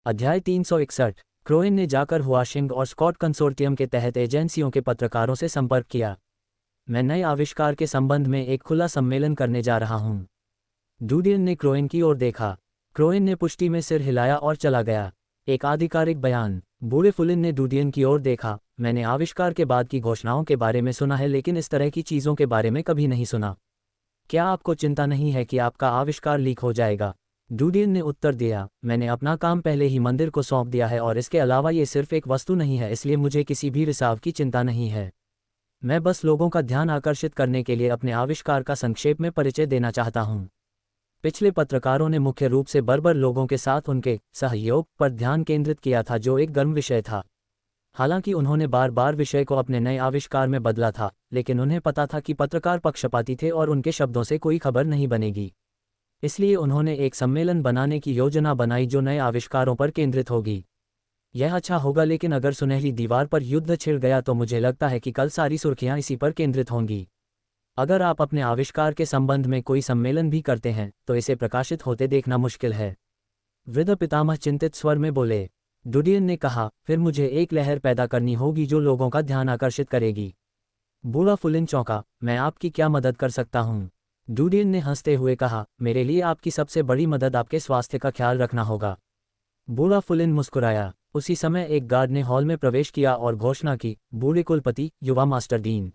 अध्याय 361। क्रोइन ने जाकर हुआशिंग और स्कॉट कंसोर्टियम के तहत एजेंसियों के पत्रकारों से संपर्क किया। मैं नए आविष्कार के संबंध में एक खुला सम्मेलन करने जा रहा हूं। डुडियन ने क्रोइन की ओर देखा। क्रोइन ने पुष्टि में सिर हिलाया और चला गया। एक आधिकारिक बयान। बूढ़े फुलिन ने डुडियन की ओर देखा। मैंने आविष्कार के बाद की घोषणाओं के बारे में सुना है, लेकिन इस तरह की चीज़ों के बारे में कभी नहीं सुना। क्या आपको चिंता नहीं है कि आपका आविष्कार लीक हो जाएगा? डुडियन ने उत्तर दिया, मैंने अपना काम पहले ही मंदिर को सौंप दिया है और इसके अलावा ये सिर्फ एक वस्तु नहीं है, इसलिए मुझे किसी भी रिसाव की चिंता नहीं है। मैं बस लोगों का ध्यान आकर्षित करने के लिए अपने आविष्कार का संक्षेप में परिचय देना चाहता हूँ। पिछले पत्रकारों ने मुख्य रूप से बर्बर लोगों के साथ उनके सहयोग पर ध्यान केंद्रित किया था, जो एक गर्म विषय था। हालांकि उन्होंने बार बार विषय को अपने नए आविष्कार में बदला था, लेकिन उन्हें पता था कि पत्रकार पक्षपाती थे और उनके शब्दों से कोई खबर नहीं बनेगी। इसलिए उन्होंने एक सम्मेलन बनाने की योजना बनाई जो नए आविष्कारों पर केंद्रित होगी। यह अच्छा होगा, लेकिन अगर सुनहली दीवार पर युद्ध छिड़ गया तो मुझे लगता है कि कल सारी सुर्खियां इसी पर केंद्रित होंगी। अगर आप अपने आविष्कार के संबंध में कोई सम्मेलन भी करते हैं तो इसे प्रकाशित होते देखना मुश्किल है। वृद्ध पितामह चिंतित स्वर में बोले। डुडियन ने कहा, फिर मुझे एक लहर पैदा करनी होगी जो लोगों का ध्यान आकर्षित करेगी। बूढ़ा फुलिन चौंका। मैं आपकी क्या मदद कर सकता हूँ? डुडियन ने हंसते हुए कहा, मेरे लिए आपकी सबसे बड़ी मदद आपके स्वास्थ्य का ख्याल रखना होगा। बूढ़ा फुलिन मुस्कुराया। उसी समय एक गार्ड ने हॉल में प्रवेश किया और घोषणा की, बूढ़े कुलपति, युवा मास्टर डीन,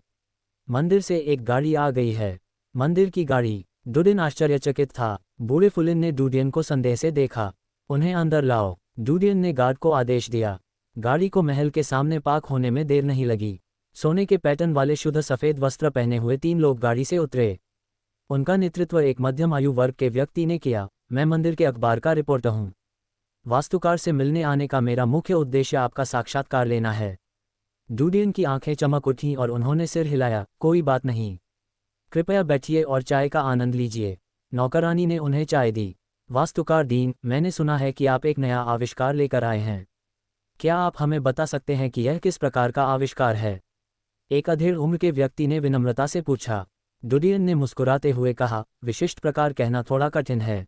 मंदिर से एक गाड़ी आ गई है। मंदिर की गाड़ी? डुडियन आश्चर्यचकित था। बूढ़े फुलिन ने डुडियन को संदेह से देखा। उन्हें अंदर लाओ। डुडियन ने गार्ड को आदेश दिया। गाड़ी को महल के सामने पार्क होने में देर नहीं लगी। सोने के पैटर्न वाले शुद्ध सफ़ेद वस्त्र पहने हुए 3 लोग गाड़ी से उतरे। उनका नेतृत्व एक मध्यम आयु वर्ग के व्यक्ति ने किया। मैं मंदिर के अखबार का रिपोर्टर हूँ। वास्तुकार से मिलने आने का मेरा मुख्य उद्देश्य आपका साक्षात्कार लेना है। डुडियन की आंखें चमक उठीं और उन्होंने सिर हिलाया। कोई बात नहीं, कृपया बैठिए और चाय का आनंद लीजिए। नौकरानी ने उन्हें चाय दी। वास्तुकार डीन, मैंने सुना है कि आप एक नया आविष्कार लेकर आए हैं। क्या आप हमें बता सकते हैं कि यह किस प्रकार का आविष्कार है? एक अधेड़ उम्र के व्यक्ति ने विनम्रता से पूछा। डुडियन ने मुस्कुराते हुए कहा, विशिष्ट प्रकार कहना थोड़ा कठिन है।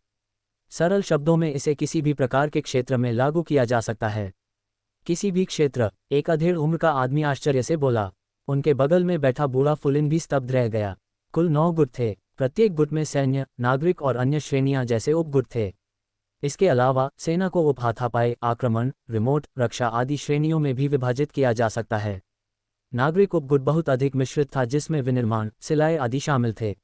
सरल शब्दों में इसे किसी भी प्रकार के क्षेत्र में लागू किया जा सकता है। किसी भी क्षेत्र? एक अधेड़ उम्र का आदमी आश्चर्य से बोला। उनके बगल में बैठा बूढ़ा फुलिन भी स्तब्ध रह गया। कुल 9 गुट थे। प्रत्येक गुट में सैन्य, नागरिक और अन्य श्रेणियां जैसे उपगुट थे। इसके अलावा सेना को उप हाथापाई, आक्रमण, रिमोट, रक्षा आदि श्रेणियों में भी विभाजित किया जा सकता है। नागरिक उपगुट बहुत अधिक मिश्रित था, जिसमें विनिर्माण, सिलाई आदि शामिल थे।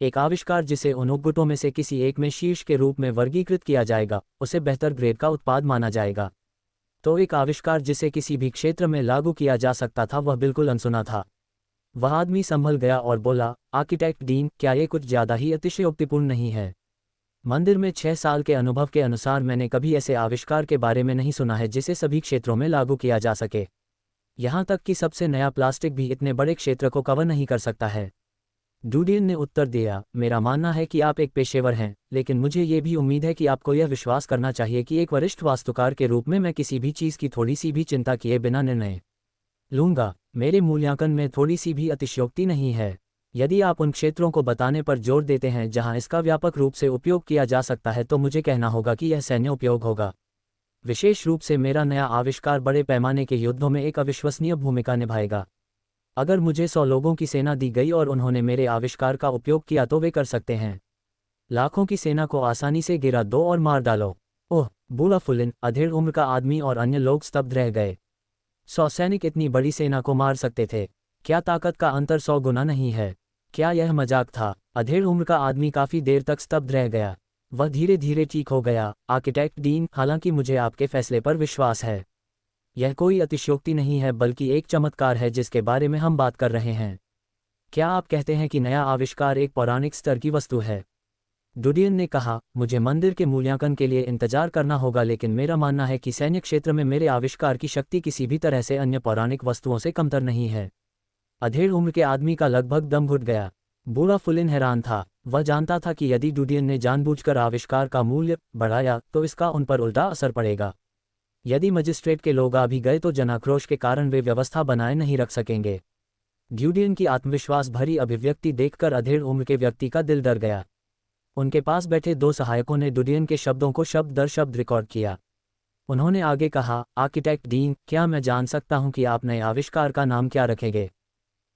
एक आविष्कार जिसे उन उपगुटों में से किसी एक में शीर्ष के रूप में वर्गीकृत किया जाएगा, उसे बेहतर ग्रेड का उत्पाद माना जाएगा। तो एक आविष्कार जिसे किसी भी क्षेत्र में लागू किया जा सकता था, वह बिल्कुल अनसुना था। वह आदमी संभल गया और बोला, आर्किटेक्ट डीन, क्या ये कुछ ज़्यादा ही अतिशयोक्तिपूर्ण नहीं है? मंदिर में 6 साल के अनुभव के अनुसार मैंने कभी ऐसे आविष्कार के बारे में नहीं सुना है जिसे सभी क्षेत्रों में लागू किया जा सके। यहाँ तक कि सबसे नया प्लास्टिक भी इतने बड़े क्षेत्र को कवर नहीं कर सकता है। डुडियन ने उत्तर दिया, मेरा मानना है कि आप एक पेशेवर हैं, लेकिन मुझे ये भी उम्मीद है कि आपको यह विश्वास करना चाहिए कि एक वरिष्ठ वास्तुकार के रूप में मैं किसी भी चीज़ की थोड़ी सी भी चिंता किए बिना निर्णय लूँगा। मेरे मूल्यांकन में थोड़ी सी भी अतिशयोक्ति नहीं है। यदि आप उन क्षेत्रों को बताने पर जोर देते हैं जहां इसका व्यापक रूप से उपयोग किया जा सकता है, तो मुझे कहना होगा कि यह सैन्य उपयोग होगा। विशेष रूप से मेरा नया आविष्कार बड़े पैमाने के युद्धों में एक अविश्वसनीय भूमिका निभाएगा। अगर मुझे 100 लोगों की सेना दी गई और उन्होंने मेरे आविष्कार का उपयोग किया तो वे कर सकते हैं लाखों की सेना को आसानी से गिरा दो और मार डालो। ओह! बूढ़ा फुलिन, अधेड़ उम्र का आदमी और अन्य लोग स्तब्ध रह गए। 100 सैनिक इतनी बड़ी सेना को मार सकते थे? क्या ताकत का अंतर 100 गुना नहीं है? क्या यह मजाक था? अधेड़ उम्र का आदमी काफी देर तक स्तब्ध रह गया। वह धीरे धीरे ठीक हो गया। आर्किटेक्ट डीन, हालांकि मुझे आपके फैसले पर विश्वास है। यह कोई अतिशयोक्ति नहीं है, बल्कि एक चमत्कार है जिसके बारे में हम बात कर रहे हैं। क्या आप कहते हैं कि नया आविष्कार एक पौराणिक स्तर की वस्तु है? डुडियन ने कहा, मुझे मंदिर के मूल्यांकन के लिए इंतजार करना होगा, लेकिन मेरा मानना है कि सैन्य क्षेत्र में मेरे आविष्कार की शक्ति किसी भी तरह से अन्य पौराणिक वस्तुओं से कमतर नहीं है। अधेड़ उम्र के आदमी का लगभग दम घुट गया। बूढ़ा फुलिन हैरान था। वह जानता था कि यदि डुडियन ने जानबूझकर आविष्कार का मूल्य बढ़ाया तो इसका उन पर उल्टा असर पड़ेगा। यदि मजिस्ट्रेट के लोग आ भी गए तो जनाक्रोश के कारण वे व्यवस्था बनाए नहीं रख सकेंगे। डुडियन की आत्मविश्वास भरी अभिव्यक्ति देखकर अधेड़ उम्र के व्यक्ति का दिल डर गया। उनके पास बैठे 2 सहायकों ने डुडियन के शब्दों को शब्द दर शब्द रिकॉर्ड किया। उन्होंने आगे कहा, आर्किटेक्ट डीन, क्या मैं जान सकता हूं कि आप नए आविष्कार का नाम क्या रखेंगे?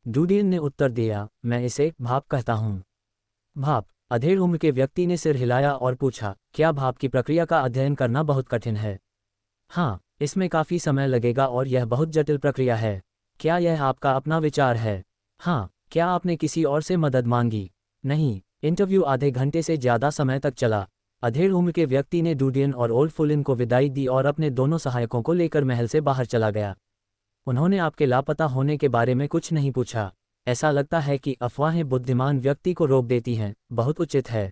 डूडियन ने उत्तर दिया, मैं इसे भाप कहता हूं। भाप? अधेड़ उम्र के व्यक्ति ने सिर हिलाया और पूछा, क्या भाप की प्रक्रिया का अध्ययन करना बहुत कठिन है? हाँ, इसमें काफ़ी समय लगेगा और यह बहुत जटिल प्रक्रिया है। क्या यह आपका अपना विचार है? हाँ। क्या आपने किसी और से मदद मांगी? नहीं। इंटरव्यू आधे घंटे से ज़्यादा समय तक चला। अधेड़ उम्र के व्यक्ति ने डूडियन और ओल्ड फुलिन को विदाई दी और अपने दोनों सहायकों को लेकर महल से बाहर चला गया। उन्होंने आपके लापता होने के बारे में कुछ नहीं पूछा। ऐसा लगता है कि अफवाहें बुद्धिमान व्यक्ति को रोक देती हैं, बहुत उचित है।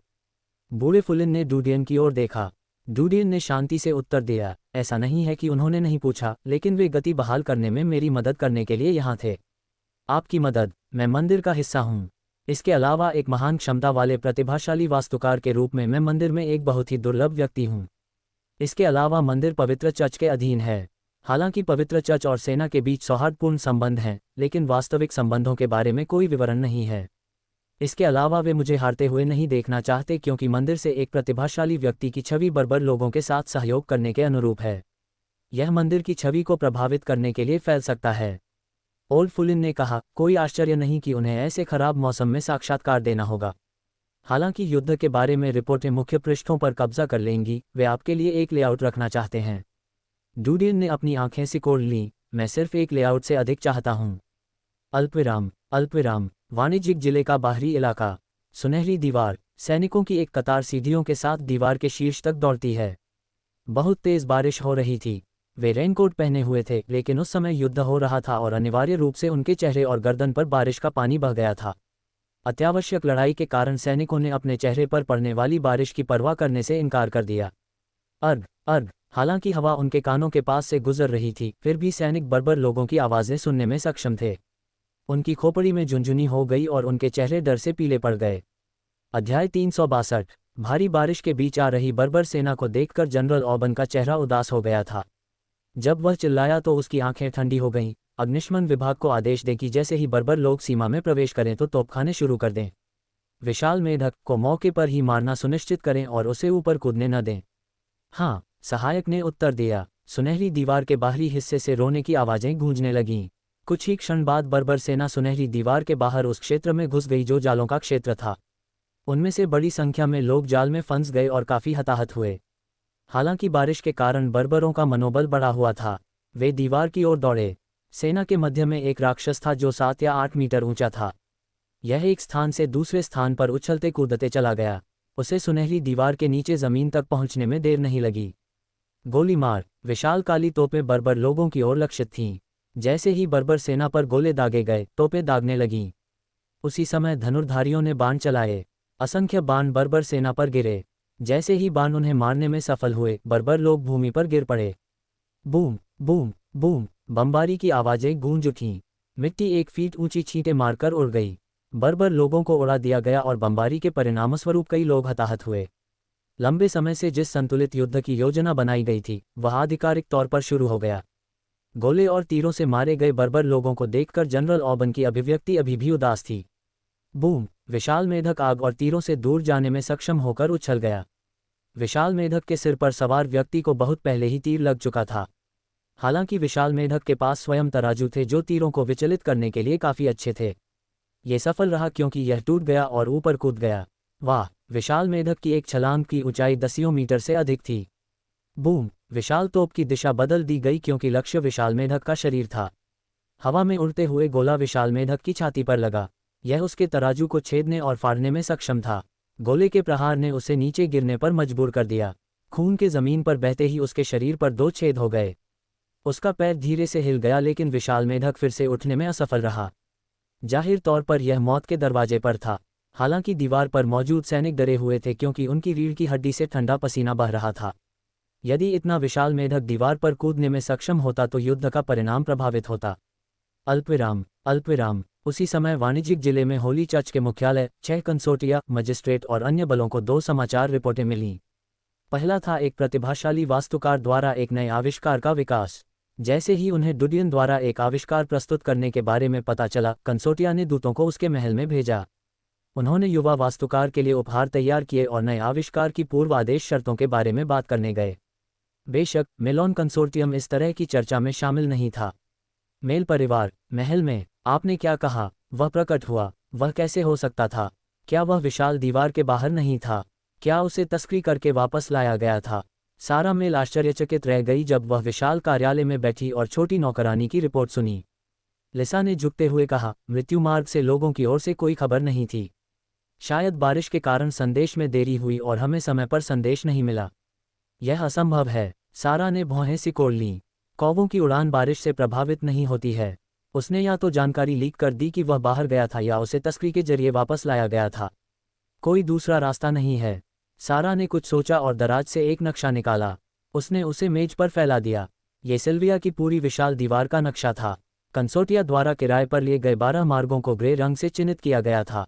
बूढ़े फुलिन ने डूडियन की ओर देखा। डूडियन ने शांति से उत्तर दिया, ऐसा नहीं है कि उन्होंने नहीं पूछा, लेकिन वे गति बहाल करने में मेरी मदद करने के लिए यहाँ थे। आपकी मदद? मैं मंदिर का हिस्सा हूँ। इसके अलावा एक महान क्षमता वाले प्रतिभाशाली वास्तुकार के रूप में मैं मंदिर में एक बहुत ही दुर्लभ व्यक्ति हूँ। इसके अलावा मंदिर पवित्र चर्च के अधीन है। हालांकि पवित्र चर्च और सेना के बीच सौहार्दपूर्ण संबंध हैं, लेकिन वास्तविक संबंधों के बारे में कोई विवरण नहीं है। इसके अलावा वे मुझे हारते हुए नहीं देखना चाहते क्योंकि मंदिर से एक प्रतिभाशाली व्यक्ति की छवि बर्बर लोगों के साथ सहयोग करने के अनुरूप है। यह मंदिर की छवि को प्रभावित करने के लिए फैल सकता है। ओल्ड फुलिन ने कहा, कोई आश्चर्य नहीं कि उन्हें ऐसे खराब मौसम में साक्षात्कार देना होगा। हालांकि युद्ध के बारे में रिपोर्टें मुख्य पृष्ठों पर कब्जा कर लेंगी, वे आपके लिए एक लेआउट रखना चाहते हैं। डूडियन ने अपनी आंखें सिकोड़ लीं, मैं सिर्फ एक लेआउट से अधिक चाहता हूं। अल्पविराम, अल्पविराम। वाणिज्यिक जिले का बाहरी इलाका। सुनहरी दीवार। सैनिकों की एक कतार सीढ़ियों के साथ दीवार के शीर्ष तक दौड़ती है। बहुत तेज बारिश हो रही थी। वे रेनकोट पहने हुए थे, लेकिन उस समय युद्ध हो रहा था और अनिवार्य रूप से उनके चेहरे और गर्दन पर बारिश का पानी बह गया था। अत्यावश्यक लड़ाई के कारण सैनिकों ने अपने चेहरे पर पड़ने वाली बारिश की परवाह करने से इनकार कर दिया। अर्ग, अर्ग। हालांकि हवा उनके कानों के पास से गुजर रही थी, फिर भी सैनिक बर्बर लोगों की आवाज़ें सुनने में सक्षम थे। उनकी खोपड़ी में झुंझुनी हो गई और उनके चेहरे डर से पीले पड़ गए। अध्याय 362। भारी बारिश के बीच आ रही बर्बर सेना को देखकर जनरल ऑबन का चेहरा उदास हो गया था। जब वह चिल्लाया तो उसकी आंखें ठंडी हो गईं। अग्निशमन विभाग को आदेश दें कि जैसे ही बर्बर लोग सीमा में प्रवेश करें तो तोपखाने शुरू कर दें। विशाल मेढक को मौके पर ही मारना सुनिश्चित करें और उसे ऊपर कूदने न दें। हाँ, सहायक ने उत्तर दिया। सुनहरी दीवार के बाहरी हिस्से से रोने की आवाज़ें गूंजने लगीं। कुछ ही क्षण बाद बर्बर सेना सुनहरी दीवार के बाहर उस क्षेत्र में घुस गई जो जालों का क्षेत्र था। उनमें से बड़ी संख्या में लोग जाल में फंस गए और काफ़ी हताहत हुए। हालांकि बारिश के कारण बर्बरों का मनोबल बढ़ा हुआ था। वे दीवार की ओर दौड़े। सेना के मध्य में एक राक्षस था जो 7 या 8 मीटर ऊंचा था। यह एक स्थान से दूसरे स्थान पर उछलते कूदते चला गया। उसे सुनहरी दीवार के नीचे ज़मीन तक पहुंचने में देर नहीं लगी। गोली मार। विशाल काली तोपें बर्बर लोगों की ओर लक्षित थीं। जैसे ही बर्बर सेना पर गोले दागे गए, तोपें दागने लगीं। उसी समय धनुर्धारियों ने बाण चलाए। असंख्य बाण बर्बर सेना पर गिरे। जैसे ही बाण उन्हें मारने में सफल हुए, बर्बर लोग भूमि पर गिर पड़े। Boom, boom, boom. बमबारी की आवाज़ें गूंज उठीं। मिट्टी 1 फीट ऊंची छींटें मारकर उड़ गई। बर्बर लोगों को उड़ा दिया गया और बमबारी के परिणामस्वरूप कई लोग हताहत हुए। लंबे समय से जिस संतुलित युद्ध की योजना बनाई गई थी, वह आधिकारिक तौर पर शुरू हो गया। गोले और तीरों से मारे गए बर्बर लोगों को देखकर जनरल ऑबन की अभिव्यक्ति अभी भी उदास थी। बूम। विशाल मेढक आग और तीरों से दूर जाने में सक्षम होकर उछल गया। विशाल मेढक के सिर पर सवार व्यक्ति को बहुत पहले ही तीर लग चुका था। हालांकि विशाल मेढक के पास स्वयं तराजू थे जो तीरों को विचलित करने के लिए काफ़ी अच्छे थे। ये सफल रहा क्योंकि यह टूट गया और ऊपर कूद गया। वाह! विशाल मेढक की एक छलांग की ऊंचाई 10 मीटर से अधिक थी। बूम। विशाल तोप की दिशा बदल दी गई क्योंकि लक्ष्य विशाल मेढक का शरीर था। हवा में उड़ते हुए गोला विशाल मेढक की छाती पर लगा। यह उसके तराजू को छेदने और फाड़ने में सक्षम था। गोले के प्रहार ने उसे नीचे गिरने पर मजबूर कर दिया। खून के ज़मीन पर बहते ही उसके शरीर पर 2 छेद हो गए। उसका पैर धीरे से हिल गया, लेकिन विशाल मेढक फिर से उठने में असफल रहा। जाहिर तौर पर यह मौत के दरवाजे पर था। हालांकि दीवार पर मौजूद सैनिक डरे हुए थे क्योंकि उनकी रीढ़ की हड्डी से ठंडा पसीना बह रहा था। यदि इतना विशाल मेढक दीवार पर कूदने में सक्षम होता तो युद्ध का परिणाम प्रभावित होता। अल्पविराम, अल्पविराम। उसी समय वाणिज्यिक जिले में होली चर्च के मुख्यालय, 6 कंसोर्टिया, मजिस्ट्रेट और अन्य बलों को 2 समाचार रिपोर्टें मिलीं। पहला था एक प्रतिभाशाली वास्तुकार द्वारा एक नए आविष्कार का विकास। जैसे ही उन्हें डूडियन द्वारा एक आविष्कार प्रस्तुत करने के बारे में पता चला, कंसोर्टिया ने दूतों को उसके महल में भेजा। उन्होंने युवा वास्तुकार के लिए उपहार तैयार किए और नए आविष्कार की पूर्व आदेश शर्तों के बारे में बात करने गए। बेशक मेलोन कंसोर्टियम इस तरह की चर्चा में शामिल नहीं था। मेल परिवार, महल में, आपने क्या कहा? वह प्रकट हुआ। वह कैसे हो सकता था? क्या वह विशाल दीवार के बाहर नहीं था? क्या उसे तस्करी करके वापस लाया गया था? सारा मेल आश्चर्यचकित रह गई जब वह विशाल कार्यालय में बैठी और छोटी नौकरानी की रिपोर्ट सुनी। लिसा ने झुकते हुए कहा, मृत्यु मार्ग से लोगों की ओर से कोई खबर नहीं थी। शायद बारिश के कारण संदेश में देरी हुई और हमें समय पर संदेश नहीं मिला। यह असंभव है। सारा ने भौहें सिकोड़ लीं। कौवों की उड़ान बारिश से प्रभावित नहीं होती है। उसने या तो जानकारी लीक कर दी कि वह बाहर गया था या उसे तस्करी के जरिए वापस लाया गया था। कोई दूसरा रास्ता नहीं है। सारा ने कुछ सोचा और दराज से एक नक्शा निकाला। उसने उसे मेज पर फैला दिया। ये सिल्विया की पूरी विशाल दीवार का नक्शा था। कंसोर्टिया द्वारा किराए पर लिए गए 12 मार्गों को ग्रे रंग से चिन्हित किया गया था।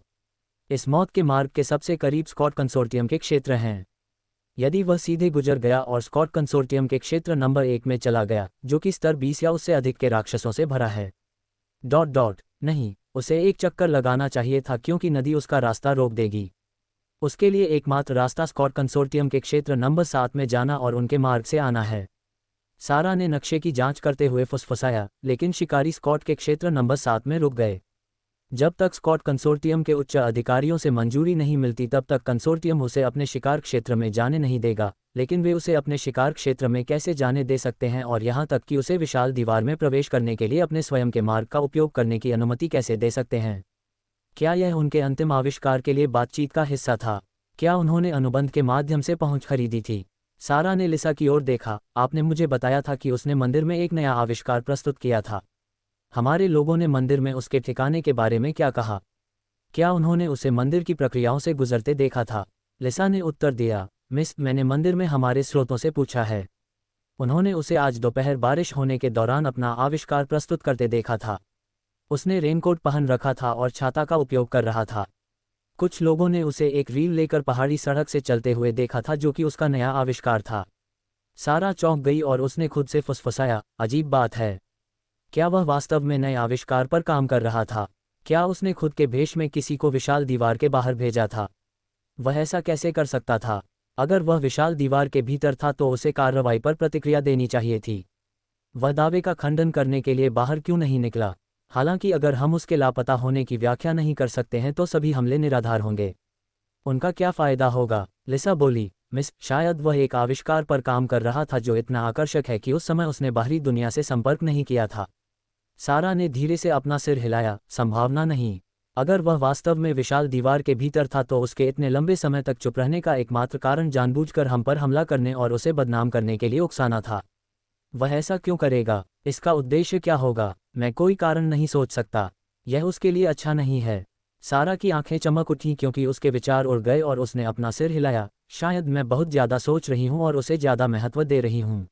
इस मौत के मार्ग के सबसे करीब स्कॉट कंसोर्टियम के क्षेत्र हैं। यदि वह सीधे गुजर गया और स्कॉट कंसोर्टियम के क्षेत्र नंबर 1 में चला गया, जो कि स्तर 20 या उससे अधिक के राक्षसों से भरा है। नहीं, उसे एक चक्कर लगाना चाहिए था क्योंकि नदी उसका रास्ता रोक देगी। उसके लिए एकमात्र रास्ता स्कॉट कंसोर्टियम के क्षेत्र नंबर 7 में जाना और उनके मार्ग से आना है। सारा ने नक्शे की जांच करते हुए फुसफुसाया, लेकिन शिकारी स्कॉट के क्षेत्र नंबर 7 में रुक गए। जब तक स्कॉट कंसोर्टियम के उच्च अधिकारियों से मंजूरी नहीं मिलती तब तक कंसोर्टियम उसे अपने शिकार क्षेत्र में जाने नहीं देगा, लेकिन वे उसे अपने शिकार क्षेत्र में कैसे जाने दे सकते हैं और यहाँ तक कि उसे विशाल दीवार में प्रवेश करने के लिए अपने स्वयं के मार्ग का उपयोग करने की अनुमति कैसे दे सकते हैं? क्या यह उनके अंतिम आविष्कार के लिए बातचीत का हिस्सा था? क्या उन्होंने अनुबंध के माध्यम से पहुंच खरीदी थी? सारा ने लिसा की ओर देखा। आपने मुझे बताया था कि उसने मंदिर में एक नया आविष्कार प्रस्तुत किया था। हमारे लोगों ने मंदिर में उसके ठिकाने के बारे में क्या कहा? क्या उन्होंने उसे मंदिर की प्रक्रियाओं से गुजरते देखा था? लिसा ने उत्तर दिया, मिस, मैंने मंदिर में हमारे स्रोतों से पूछा है। उन्होंने उसे आज दोपहर बारिश होने के दौरान अपना आविष्कार प्रस्तुत करते देखा था। उसने रेनकोट पहन रखा था और छाता का उपयोग कर रहा था। कुछ लोगों ने उसे एक रील लेकर पहाड़ी सड़क से चलते हुए देखा था जो कि उसका नया आविष्कार था। सारा चौंक गई और उसने खुद से फुसफुसाया, अजीब बात है। क्या वह वास्तव में नए आविष्कार पर काम कर रहा था? क्या उसने खुद के भेष में किसी को विशाल दीवार के बाहर भेजा था? वह ऐसा कैसे कर सकता था? अगर वह विशाल दीवार के भीतर था तो उसे कार्रवाई पर प्रतिक्रिया देनी चाहिए थी। वह दावे का खंडन करने के लिए बाहर क्यों नहीं निकला? हालांकि अगर हम उसके लापता होने की व्याख्या नहीं कर सकते हैं तो सभी हमले निराधार होंगे। उनका क्या फ़ायदा होगा? लिसा बोली, मिस, शायद वह एक आविष्कार पर काम कर रहा था जो इतना आकर्षक है कि उस समय उसने बाहरी दुनिया से संपर्क नहीं किया था। सारा ने धीरे से अपना सिर हिलाया, संभावना नहीं। अगर वह वास्तव में विशाल दीवार के भीतर था तो उसके इतने लंबे समय तक चुप रहने का एकमात्र कारण जानबूझकर हम पर हमला करने और उसे बदनाम करने के लिए उकसाना था। वह ऐसा क्यों करेगा? इसका उद्देश्य क्या होगा? मैं कोई कारण नहीं सोच सकता। यह उसके लिए अच्छा नहीं है। सारा की आंखें चमक उठीं क्योंकि उसके विचार उड़ गए और उसने अपना सिर हिलाया। शायद मैं बहुत ज़्यादा सोच रही हूँ और उसे ज़्यादा महत्व दे रही हूँ।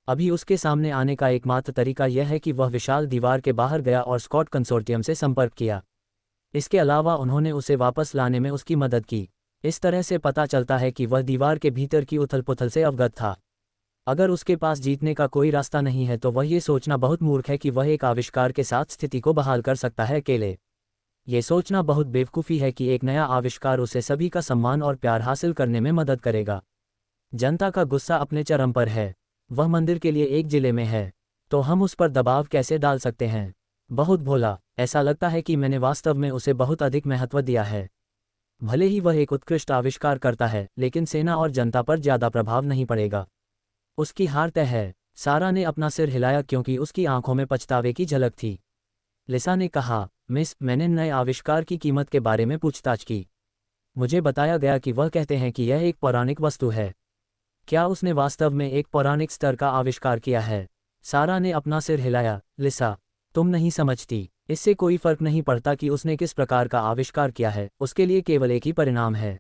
अभी उसके सामने आने का एकमात्र तरीका यह है कि वह विशाल दीवार के बाहर गया और स्कॉट कंसोर्टियम से संपर्क किया। इसके अलावा उन्होंने उसे वापस लाने में उसकी मदद की। इस तरह से पता चलता है कि वह दीवार के भीतर की उथल-पुथल से अवगत था। अगर उसके पास जीतने का कोई रास्ता नहीं है तो वह ये सोचना बहुत मूर्ख है कि वह एक आविष्कार के साथ स्थिति को बहाल कर सकता है अकेले। ये सोचना बहुत बेवकूफ़ी है कि एक नया आविष्कार उसे सभी का सम्मान और प्यार हासिल करने में मदद करेगा। जनता का गुस्सा अपने चरम पर है। वह मंदिर के लिए एक जिले में है, तो हम उस पर दबाव कैसे डाल सकते हैं? बहुत भोला। ऐसा लगता है कि मैंने वास्तव में उसे बहुत अधिक महत्व दिया है। भले ही वह एक उत्कृष्ट आविष्कार करता है, लेकिन सेना और जनता पर ज़्यादा प्रभाव नहीं पड़ेगा। उसकी हार तय है। सारा ने अपना सिर हिलाया क्योंकि उसकी आंखों में पछतावे की झलक थी। लिसा ने कहा, मिस, मैंने नए आविष्कार की कीमत के बारे में पूछताछ की। मुझे बताया गया कि वह कहते हैं कि यह एक पौराणिक वस्तु है। क्या उसने वास्तव में एक पौराणिक स्तर का आविष्कार किया है? सारा ने अपना सिर हिलाया। लिसा, तुम नहीं समझती। इससे कोई फर्क नहीं पड़ता कि उसने किस प्रकार का आविष्कार किया है, उसके लिए केवल एक ही परिणाम है।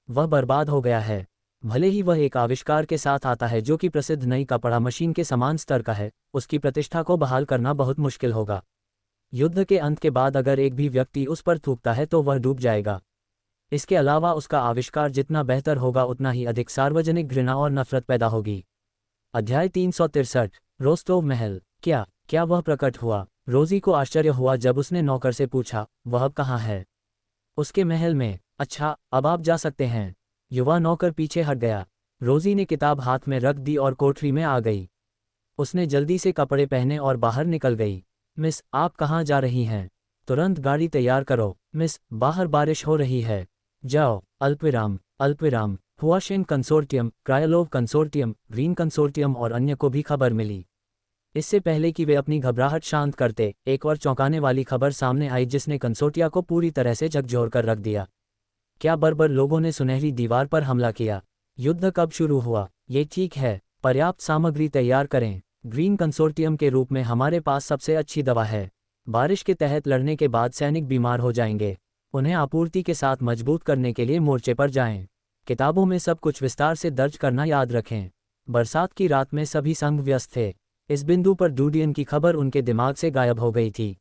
वह बर्बाद हो गया है। भले ही वह एक आविष्कार के साथ आता है जो कि प्रसिद्ध नई कपड़ा मशीन के समान स्तर का है, उसकी प्रतिष्ठा को बहाल करना बहुत मुश्किल होगा। युद्ध के अंत के बाद अगर एक भी व्यक्ति उस पर थूकता है तो वह डूब जाएगा। इसके अलावा उसका आविष्कार जितना बेहतर होगा उतना ही अधिक सार्वजनिक घृणा और नफरत पैदा होगी। अध्याय 363, रोस्टोव महल। क्या वह प्रकट हुआ? रोजी को आश्चर्य हुआ जब उसने नौकर से पूछा, वह अब कहाँ है? उसके महल में। अच्छा, अब आप जा सकते हैं। युवा नौकर पीछे हट गया। रोजी ने किताब हाथ में रख दी और कोठरी में आ गई। उसने जल्दी से कपड़े पहने और बाहर निकल गई। मिस, आप कहाँ जा रही हैं? तुरंत गाड़ी तैयार करो। मिस, बाहर बारिश हो रही है। जाओ। अल्पविराम अल्पविराम। हुआशिंग कंसोर्टियम, क्रायोलोव कंसोर्टियम, ग्रीन कंसोर्टियम और अन्य को भी खबर मिली। इससे पहले कि वे अपनी घबराहट शांत करते, एक और चौंकाने वाली खबर सामने आई जिसने कंसोर्टिया को पूरी तरह से झकझोर कर रख दिया। क्या बर्बर लोगों ने सुनहरी दीवार पर हमला किया? युद्ध कब शुरू हुआ? ये ठीक है। पर्याप्त सामग्री तैयार करें। ग्रीन कंसोर्टियम के रूप में हमारे पास सबसे अच्छी दवा है। बारिश के तहत लड़ने के बाद सैनिक बीमार हो जाएंगे। उन्हें आपूर्ति के साथ मजबूत करने के लिए मोर्चे पर जाएं। किताबों में सब कुछ विस्तार से दर्ज करना याद रखें। बरसात की रात में सभी संघ व्यस्त थे। इस बिंदु पर डूडियन की खबर उनके दिमाग से गायब हो गई थी।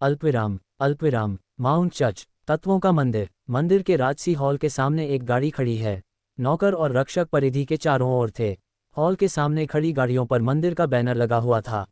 अल्पविराम अल्पविराम। माउंट चर्च, तत्वों का मंदिर। मंदिर के राजसी हॉल के सामने एक गाड़ी खड़ी है। नौकर और रक्षक परिधि के चारों ओर थे। हॉल के सामने खड़ी गाड़ियों पर मंदिर का बैनर लगा हुआ था।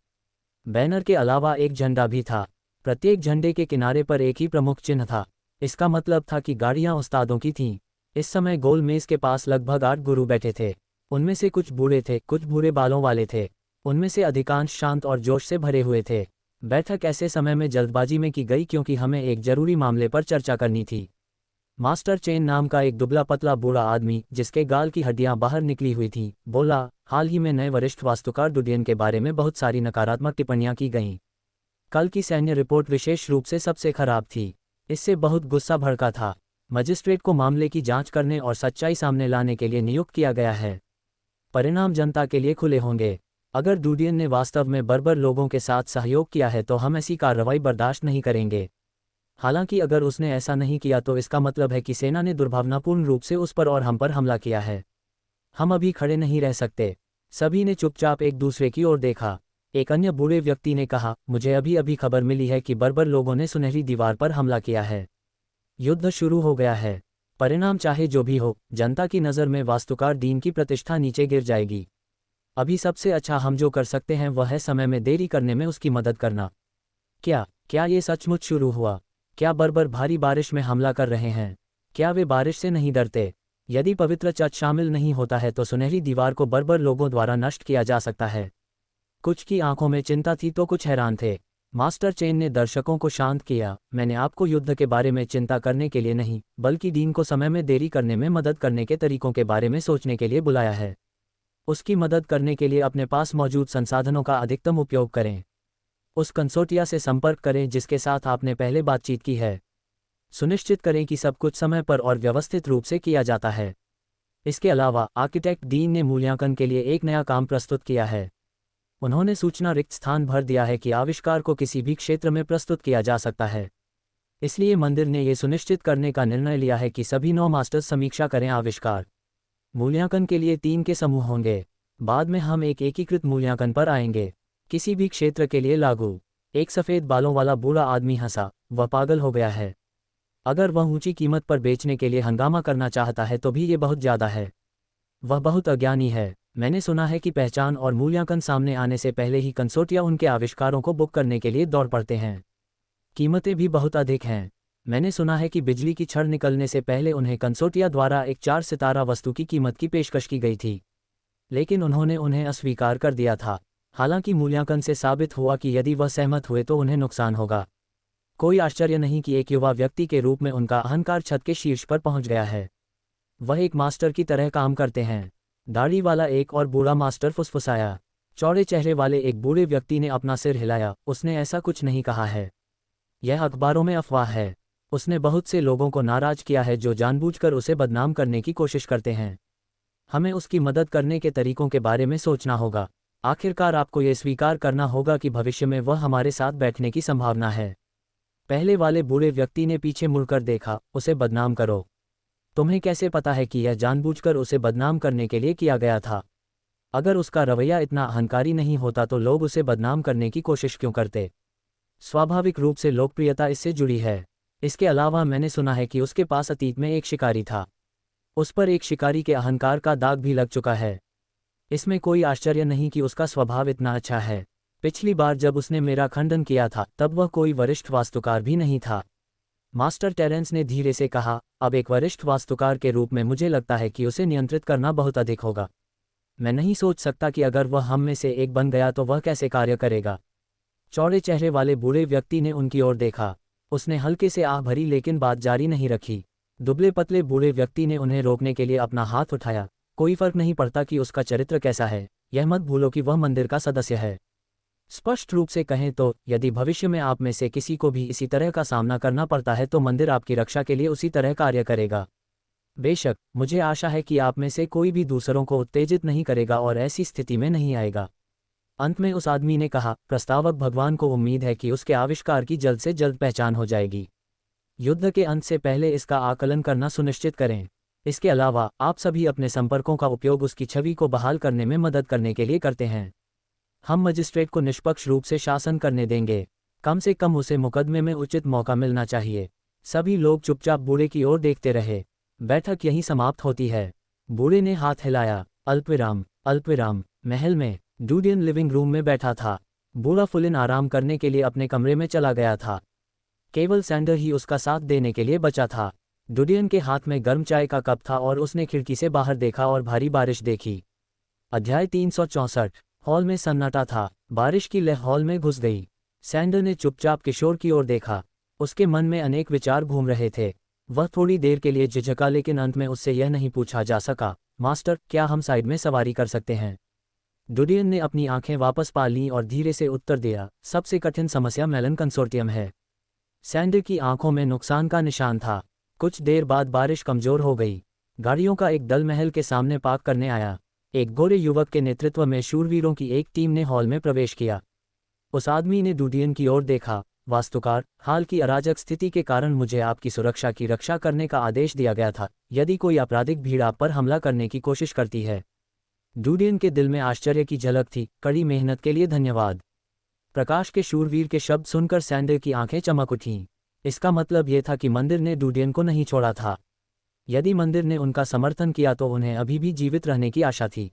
बैनर के अलावा एक झंडा भी था। प्रत्येक झंडे के किनारे पर एक ही प्रमुख चिन्ह था। इसका मतलब था कि गाड़ियां उस्तादों की थीं। इस समय गोल मेज के पास लगभग 8 गुरु बैठे थे। उनमें से कुछ बूढ़े थे, कुछ भूरे बालों वाले थे। उनमें से अधिकांश शांत और जोश से भरे हुए थे। बैठक ऐसे समय में जल्दबाजी में की गई क्योंकि हमें एक जरूरी मामले पर चर्चा करनी थी। मास्टर चेन नाम का एक दुबला पतला बूढ़ा आदमी, जिसके गाल की हड्डियां बाहर निकली हुई थीं, बोला, हाल ही में नए वरिष्ठ वास्तुकार डुडियन के बारे में बहुत सारी नकारात्मक टिप्पणियां की गईं। कल की सैन्य रिपोर्ट विशेष रूप से सबसे खराब थी। इससे बहुत गुस्सा भड़का था। मजिस्ट्रेट को मामले की जांच करने और सच्चाई सामने लाने के लिए नियुक्त किया गया है। परिणाम जनता के लिए खुले होंगे। अगर डुडियन ने वास्तव में बर्बर लोगों के साथ सहयोग किया है तो हम ऐसी कार्रवाई बर्दाश्त नहीं करेंगे। हालांकि अगर उसने ऐसा नहीं किया तो इसका मतलब है कि सेना ने दुर्भावनापूर्ण रूप से उस पर और हम पर हमला किया है। हम अभी खड़े नहीं रह सकते। सभी ने चुपचाप एक दूसरे की ओर देखा। एक अन्य बूढ़े व्यक्ति ने कहा, मुझे अभी अभी खबर मिली है कि बर्बर लोगों ने सुनहरी दीवार पर हमला किया है। युद्ध शुरू हो गया है। परिणाम चाहे जो भी हो, जनता की नज़र में वास्तुकार डीन की प्रतिष्ठा नीचे गिर जाएगी। अभी सबसे अच्छा हम जो कर सकते हैं वह है समय में देरी करने में उसकी मदद करना। क्या ये सचमुच शुरू हुआ? क्या बर्बर भारी बारिश में हमला कर रहे हैं? क्या वे बारिश से नहीं डरते? यदि पवित्र चर्च शामिल नहीं होता है तो सुनहरी दीवार को बर्बर लोगों द्वारा नष्ट किया जा सकता है। कुछ की आंखों में चिंता थी तो कुछ हैरान थे। मास्टर चेन ने दर्शकों को शांत किया, मैंने आपको युद्ध के बारे में चिंता करने के लिए नहीं, बल्कि डीन को समय में देरी करने में मदद करने के तरीकों के बारे में सोचने के लिए बुलाया है। उसकी मदद करने के लिए अपने पास मौजूद संसाधनों का अधिकतम उपयोग करें। उस कंसोर्टिया से संपर्क करें जिसके साथ आपने पहले बातचीत की है। सुनिश्चित करें कि सब कुछ समय पर और व्यवस्थित रूप से किया जाता है। इसके अलावा आर्किटेक्ट डीन ने मूल्यांकन के लिए एक नया काम प्रस्तुत किया है। उन्होंने सूचना रिक्त स्थान भर दिया है कि आविष्कार को किसी भी क्षेत्र में प्रस्तुत किया जा सकता है। इसलिए मंदिर ने यह सुनिश्चित करने का निर्णय लिया है कि सभी 9 मास्टर्स समीक्षा करें आविष्कार। मूल्यांकन के लिए 3 के समूह होंगे। बाद में हम एक एकीकृत मूल्यांकन पर आएंगे। किसी भी क्षेत्र के लिए लागू। एक सफ़ेद बालों वाला बूढ़ा आदमी हंसा, वह पागल हो गया है। अगर वह ऊंची कीमत पर बेचने के लिए हंगामा करना चाहता है तो भी ये बहुत ज़्यादा है। वह बहुत अज्ञानी है। मैंने सुना है कि पहचान और मूल्यांकन सामने आने से पहले ही कंसोर्टिया उनके आविष्कारों को बुक करने के लिए दौड़ पड़ते हैं। कीमतें भी बहुत अधिक हैं। मैंने सुना है कि बिजली की छड़ निकलने से पहले उन्हें कंसोर्टिया द्वारा एक 4 सितारा वस्तु की कीमत की पेशकश की गई थी, लेकिन उन्होंने उन्हें अस्वीकार कर दिया था। हालांकि मूल्यांकन से साबित हुआ कि यदि वह सहमत हुए तो उन्हें नुकसान होगा। कोई आश्चर्य नहीं कि एक युवा व्यक्ति के रूप में उनका अहंकार छत के शीर्ष पर पहुंच गया है। वह एक मास्टर की तरह काम करते हैं। दाढ़ी वाला एक और बूढ़ा मास्टर फुसफुसाया। चौड़े चेहरे वाले एक बूढ़े व्यक्ति ने अपना सिर हिलाया, उसने ऐसा कुछ नहीं कहा है। यह अखबारों में अफवाह है। उसने बहुत से लोगों को नाराज किया है जो जानबूझकर उसे बदनाम करने की कोशिश करते हैं। हमें उसकी मदद करने के तरीकों के बारे में सोचना होगा। आखिरकार आपको यह स्वीकार करना होगा कि भविष्य में वह हमारे साथ बैठने की संभावना है। पहले वाले बूढ़े व्यक्ति ने पीछे मुड़कर देखा, उसे बदनाम करो। तुम्हें कैसे पता है कि यह जानबूझकर उसे बदनाम करने के लिए किया गया था? अगर उसका रवैया इतना अहंकारी नहीं होता तो लोग उसे बदनाम करने की कोशिश क्यों करते? स्वाभाविक रूप से लोकप्रियता इससे जुड़ी है। इसके अलावा मैंने सुना है कि उसके पास अतीत में एक शिकारी था। उस पर एक शिकारी के अहंकार का दाग भी लग चुका है। इसमें कोई आश्चर्य नहीं कि उसका स्वभाव इतना अच्छा है। पिछली बार जब उसने मेरा खंडन किया था तब वह कोई वरिष्ठ वास्तुकार भी नहीं था। मास्टर टेरेंस ने धीरे से कहा, अब एक वरिष्ठ वास्तुकार के रूप में मुझे लगता है कि उसे नियंत्रित करना बहुत अधिक होगा। मैं नहीं सोच सकता कि अगर वह हम में से एक बन गया तो वह कैसे कार्य करेगा। चौड़े चेहरे वाले बूढ़े व्यक्ति ने उनकी ओर देखा। उसने हल्के से आह भरी लेकिन बात जारी नहीं रखी। दुबले पतले बूढ़े व्यक्ति ने उन्हें रोकने के लिए अपना हाथ उठाया। कोई फर्क नहीं पड़ता कि उसका चरित्र कैसा है, यह मत भूलो कि वह मंदिर का सदस्य है। स्पष्ट रूप से कहें तो यदि भविष्य में आप में से किसी को भी इसी तरह का सामना करना पड़ता है तो मंदिर आपकी रक्षा के लिए उसी तरह कार्य करेगा। बेशक, मुझे आशा है कि आप में से कोई भी दूसरों को उत्तेजित नहीं करेगा और ऐसी स्थिति में नहीं आएगा। अंत में उस आदमी ने कहा, प्रस्तावक भगवान को उम्मीद है कि उसके आविष्कार की जल्द से जल्द पहचान हो जाएगी। युद्ध के अंत से पहले इसका आकलन करना सुनिश्चित करें। इसके अलावा आप सभी अपने संपर्कों का उपयोग उसकी छवि को बहाल करने में मदद करने के लिए करते हैं। हम मजिस्ट्रेट को निष्पक्ष रूप से शासन करने देंगे। कम से कम उसे मुकदमे में उचित मौका मिलना चाहिए। सभी लोग चुपचाप बूढ़े की ओर देखते रहे। बैठक यहीं समाप्त होती है। बूढ़े ने हाथ हिलाया। अल्पविराम। अल्पविराम। महल में डूडियन लिविंग रूम में बैठा था। बूढ़ा फुलिन आराम करने के लिए अपने कमरे में चला गया था। केवल सैंडर ही उसका साथ देने के लिए बचा था। डूडियन के हाथ में गर्म चाय का कप था और उसने खिड़की से बाहर देखा और भारी बारिश देखी। अध्याय 364। हॉल में सन्नाटा था। बारिश की लहर हॉल में घुस गई। सैंडर ने चुपचाप किशोर की ओर देखा। उसके मन में अनेक विचार घूम रहे थे। वह थोड़ी देर के लिए झिझका लेकिन अंत में उससे यह नहीं पूछा जा सका, मास्टर, क्या हम साइड में सवारी कर सकते हैं? डूडियन ने अपनी आंखें वापस पा लीं और धीरे से उत्तर दिया, सबसे कठिन समस्या मेलन कंसोर्टियम है। सैंडर की आंखों में नुकसान का निशान था। कुछ देर बाद बारिश कमजोर हो गई। गाड़ियों का एक दल महल के सामने पार्क करने आया। एक गोरे युवक के नेतृत्व में शूरवीरों की एक टीम ने हॉल में प्रवेश किया। उस आदमी ने डूडियन की ओर देखा। वास्तुकार, हाल की अराजक स्थिति के कारण मुझे आपकी सुरक्षा की रक्षा करने का आदेश दिया गया था यदि कोई आपराधिक भीड़ आप पर हमला करने की कोशिश करती है। डूडियन के दिल में आश्चर्य की झलक थी। कड़ी मेहनत के लिए धन्यवाद। प्रकाश के शूरवीर के शब्द सुनकर सैंडर की आंखें चमक उठीं। इसका मतलब यह था कि मंदिर ने डूडियन को नहीं छोड़ा था। यदि मंदिर ने उनका समर्थन किया तो उन्हें अभी भी जीवित रहने की आशा थी।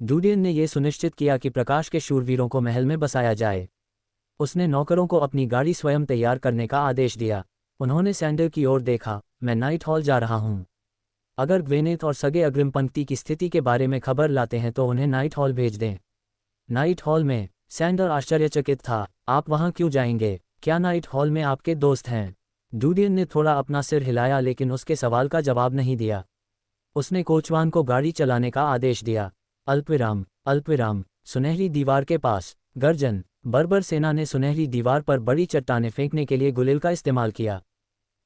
डूडियन ने यह सुनिश्चित किया कि प्रकाश के शूरवीरों को महल में बसाया जाए। उसने नौकरों को अपनी गाड़ी स्वयं तैयार करने का आदेश दिया। उन्होंने सैंडर की ओर देखा। मैं नाइट हॉल जा रहा हूं। अगर ग्वेनेथ और सगे अग्रिम पंक्ति की स्थिति के बारे में खबर लाते हैं तो उन्हें नाइट हॉल भेज दें। नाइट हॉल में? सैंडर आश्चर्यचकित था। आप वहां क्यों जाएंगे? क्या नाइट हॉल में आपके दोस्त हैं? डूडियन ने थोड़ा अपना सिर हिलाया लेकिन उसके सवाल का जवाब नहीं दिया। उसने कोचवान को गाड़ी चलाने का आदेश दिया। अल्पविराम। अल्पविराम। सुनहरी दीवार के पास। गर्जन। बर्बर सेना ने सुनहरी दीवार पर बड़ी चट्टानें फेंकने के लिए गुलेल का इस्तेमाल किया।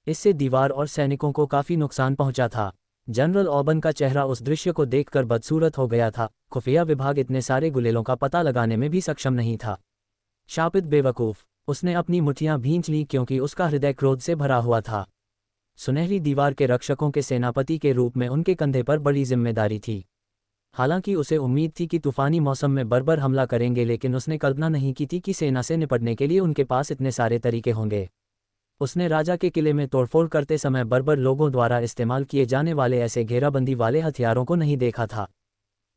इससे दीवार और सैनिकों को काफी नुकसान पहुंचा था। जनरल ऑबन का चेहरा उस दृश्य को देखकर बदसूरत हो गया था। खुफिया विभाग इतने सारे गुलेलों का पता लगाने में भी सक्षम नहीं था। शापित बेवकूफ। उसने अपनी मुठियां भींच लीं क्योंकि उसका हृदय क्रोध से भरा हुआ था। सुनहरी दीवार के रक्षकों के सेनापति के रूप में उनके कंधे पर बड़ी जिम्मेदारी थी। हालांकि उसे उम्मीद थी कि तूफानी मौसम में बर्बर हमला करेंगे लेकिन उसने कल्पना नहीं की थी कि सेना से निपटने के लिए उनके पास इतने सारे तरीके होंगे। उसने राजा के किले में तोड़फोड़ करते समय बर्बर लोगों द्वारा इस्तेमाल किए जाने वाले ऐसे घेराबंदी वाले हथियारों को नहीं देखा था।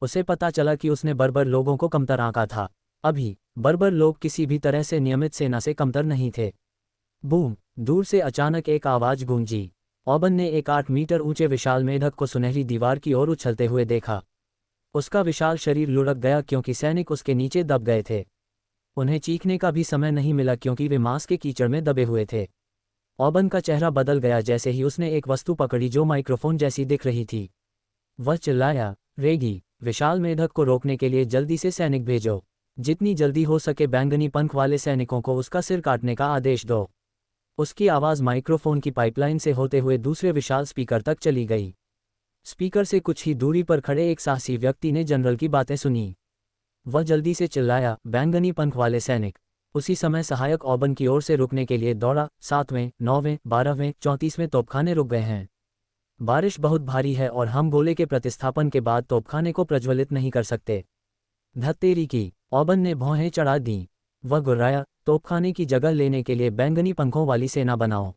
उसे पता चला कि उसने बर्बर लोगों को कमतर आंका था। अभी बर्बर लोग किसी भी तरह से नियमित सेना से कमतर नहीं थे। बूम! दूर से अचानक एक आवाज गूंजी। ऑबन ने एक 8 मीटर ऊंचे विशाल मेढक को सुनहरी दीवार की ओर उछलते हुए देखा। उसका विशाल शरीर लुढ़क गया क्योंकि सैनिक उसके नीचे दब गए थे। उन्हें चीखने का भी समय नहीं मिला क्योंकि वे मांस के कीचड़ में दबे हुए थे। ऑबन का चेहरा बदल गया जैसे ही उसने एक वस्तु पकड़ी जो माइक्रोफोन जैसी दिख रही थी। वह चिल्लाया, रेगी, विशाल मेढक को रोकने के लिए जल्दी से सैनिक भेजो। जितनी जल्दी हो सके बैंगनी पंख वाले सैनिकों को उसका सिर काटने का आदेश दो। उसकी आवाज़ माइक्रोफोन की पाइपलाइन से होते हुए दूसरे विशाल स्पीकर तक चली गई। स्पीकर से कुछ ही दूरी पर खड़े एक साहसी व्यक्ति ने जनरल की बातें सुनी। वह जल्दी से चिल्लाया, बैंगनी पंख वाले सैनिक। उसी समय सहायक ऑबन की ओर से रुकने के लिए दौड़ा। 7वें, 9वें, 12वें, 34वें तोपखाने रुक गए हैं। बारिश बहुत भारी है और हम गोले के प्रतिस्थापन के बाद तोपखाने को प्रज्वलित नहीं कर सकते। धत्तेरी की! ऑबन ने भौहें चढ़ा दी। वह गुर्राया, तोपखाने की जगह लेने के लिए बैंगनी पंखों वाली सेना बनाओ।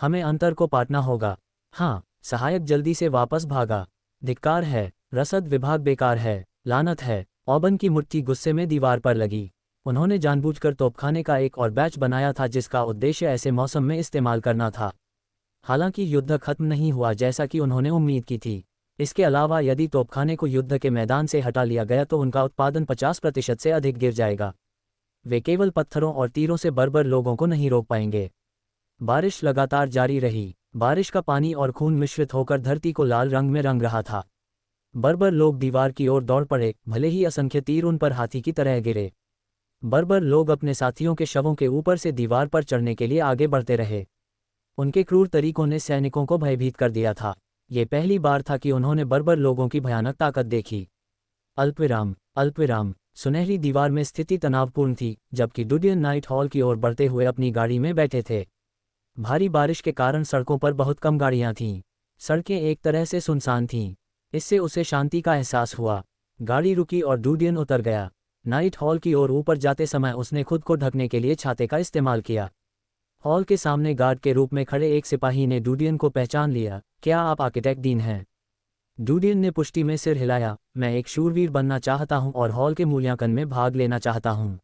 हमें अंतर को पाटना होगा। हाँ। सहायक जल्दी से वापस भागा। धिक्कार है, रसद विभाग बेकार है, लानत है। ऑबन की मुट्ठी गुस्से में दीवार पर लगी। उन्होंने जानबूझकर तोपखाने का एक और बैच बनाया था जिसका उद्देश्य ऐसे मौसम में इस्तेमाल करना था। हालांकि युद्ध खत्म नहीं हुआ जैसा कि उन्होंने उम्मीद की थी। इसके अलावा यदि तोपखाने को युद्ध के मैदान से हटा लिया गया तो उनका उत्पादन 50% से अधिक गिर जाएगा। वे केवल पत्थरों और तीरों से बर्बर लोगों को नहीं रोक पाएंगे। बारिश लगातार जारी रही। बारिश का पानी और खून मिश्रित होकर धरती को लाल रंग में रंग रहा था। बर्बर लोग दीवार की ओर दौड़ पड़े, भले ही असंख्य तीर उन पर हाथी की तरह गिरे। बर्बर लोग अपने साथियों के शवों के ऊपर से दीवार पर चढ़ने के लिए आगे बढ़ते रहे। उनके क्रूर तरीकों ने सैनिकों को भयभीत कर दिया था। ये पहली बार था कि उन्होंने बर्बर लोगों की भयानक ताकत देखी। अल्पविराम। सुनहरी दीवार में स्थिति तनावपूर्ण थी, जबकि डुडियन नाइट हॉल की ओर बढ़ते हुए अपनी गाड़ी में बैठे थे। भारी बारिश के कारण सड़कों पर बहुत कम गाड़ियां थीं। सड़कें एक तरह से सुनसान थीं। इससे उसे शांति का एहसास हुआ। गाड़ी रुकी और डुडियन उतर गया। नाइट हॉल की ओर ऊपर जाते समय उसने खुद को ढकने के लिए छाते का इस्तेमाल किया। हॉल के सामने गार्ड के रूप में खड़े एक सिपाही ने डुडियन को पहचान लिया। क्या आप आर्किटेक्ट डीन हैं? डुडियन ने पुष्टि में सिर हिलाया। मैं एक शूरवीर बनना चाहता हूं और हॉल के मूल्यांकन में भाग लेना चाहता हूं।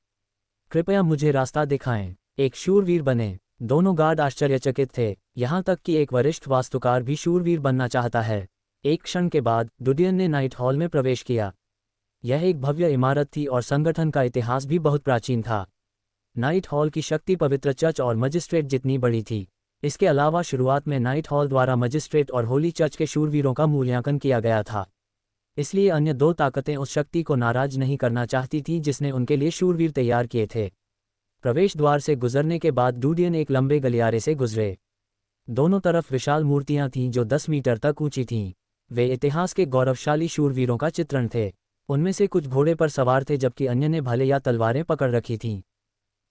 कृपया मुझे रास्ता दिखाएं। एक शूरवीर बने। दोनों गार्ड आश्चर्यचकित थे। यहां तक कि एक वरिष्ठ वास्तुकार भी शूरवीर बनना चाहता है। एक क्षण के बाद डुडियन ने नाइट हॉल में प्रवेश किया। यह एक भव्य इमारत थी और संगठन का इतिहास भी बहुत प्राचीन था। नाइट हॉल की शक्ति पवित्र चर्च और मजिस्ट्रेट जितनी बड़ी थी। इसके अलावा शुरुआत में नाइट हॉल द्वारा मजिस्ट्रेट और होली चर्च के शूरवीरों का मूल्यांकन किया गया था। इसलिए अन्य दो ताकतें उस शक्ति को नाराज नहीं करना चाहती थीं जिसने उनके लिए शूरवीर तैयार किए थे। प्रवेश द्वार से गुजरने के बाद डुडियन एक लंबे गलियारे से गुजरे। दोनों तरफ विशाल मूर्तियां थीं जो 10 मीटर तक ऊंची थीं। वे इतिहास के गौरवशाली शूरवीरों का चित्रण थे। उनमें से कुछ घोड़े पर सवार थे जबकि अन्य ने भाले या तलवारें पकड़ रखी थीं।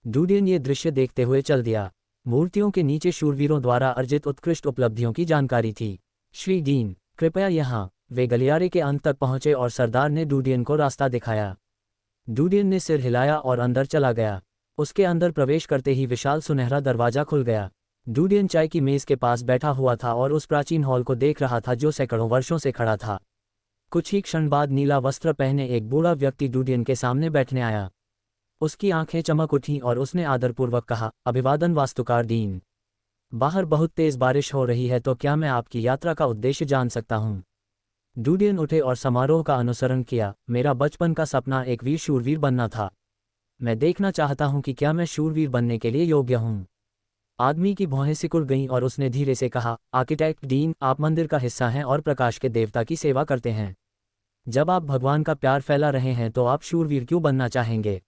डुडियन ये दृश्य देखते हुए चल दिया। मूर्तियों के नीचे शूरवीरों द्वारा अर्जित उत्कृष्ट उपलब्धियों की जानकारी थी। श्री डीन, कृपया यहाँ। वे गलियारे के अंत तक पहुंचे और सरदार ने डुडियन को रास्ता दिखाया। डुडियन ने सिर हिलाया और अंदर चला गया। उसके अंदर प्रवेश करते ही विशाल सुनहरा दरवाजा खुल गया। डुडियन चाय की मेज के पास बैठा हुआ था और उस प्राचीन हॉल को देख रहा था जो सैकड़ों वर्षों से खड़ा था। कुछ ही क्षण बाद नीला वस्त्र पहने एक बूढ़ा व्यक्ति डुडियन के सामने बैठने आया। उसकी आंखें चमक उठीं और उसने आदरपूर्वक कहा, अभिवादन वास्तुकार डीन। बाहर बहुत तेज बारिश हो रही है, तो क्या मैं आपकी यात्रा का उद्देश्य जान सकता हूँ? डुडियन उठे और समारोह का अनुसरण किया। मेरा बचपन का सपना एक वीर शूरवीर बनना था। मैं देखना चाहता हूँ कि क्या मैं शूरवीर बनने के लिए योग्य हूँ। आदमी की भौहें सिकुड़ गईं और उसने धीरे से कहा, आर्किटेक्ट डीन, आप मंदिर का हिस्सा हैं और प्रकाश के देवता की सेवा करते हैं। जब आप भगवान का प्यार फैला रहे हैं तो आप शूरवीर क्यों बनना चाहेंगे?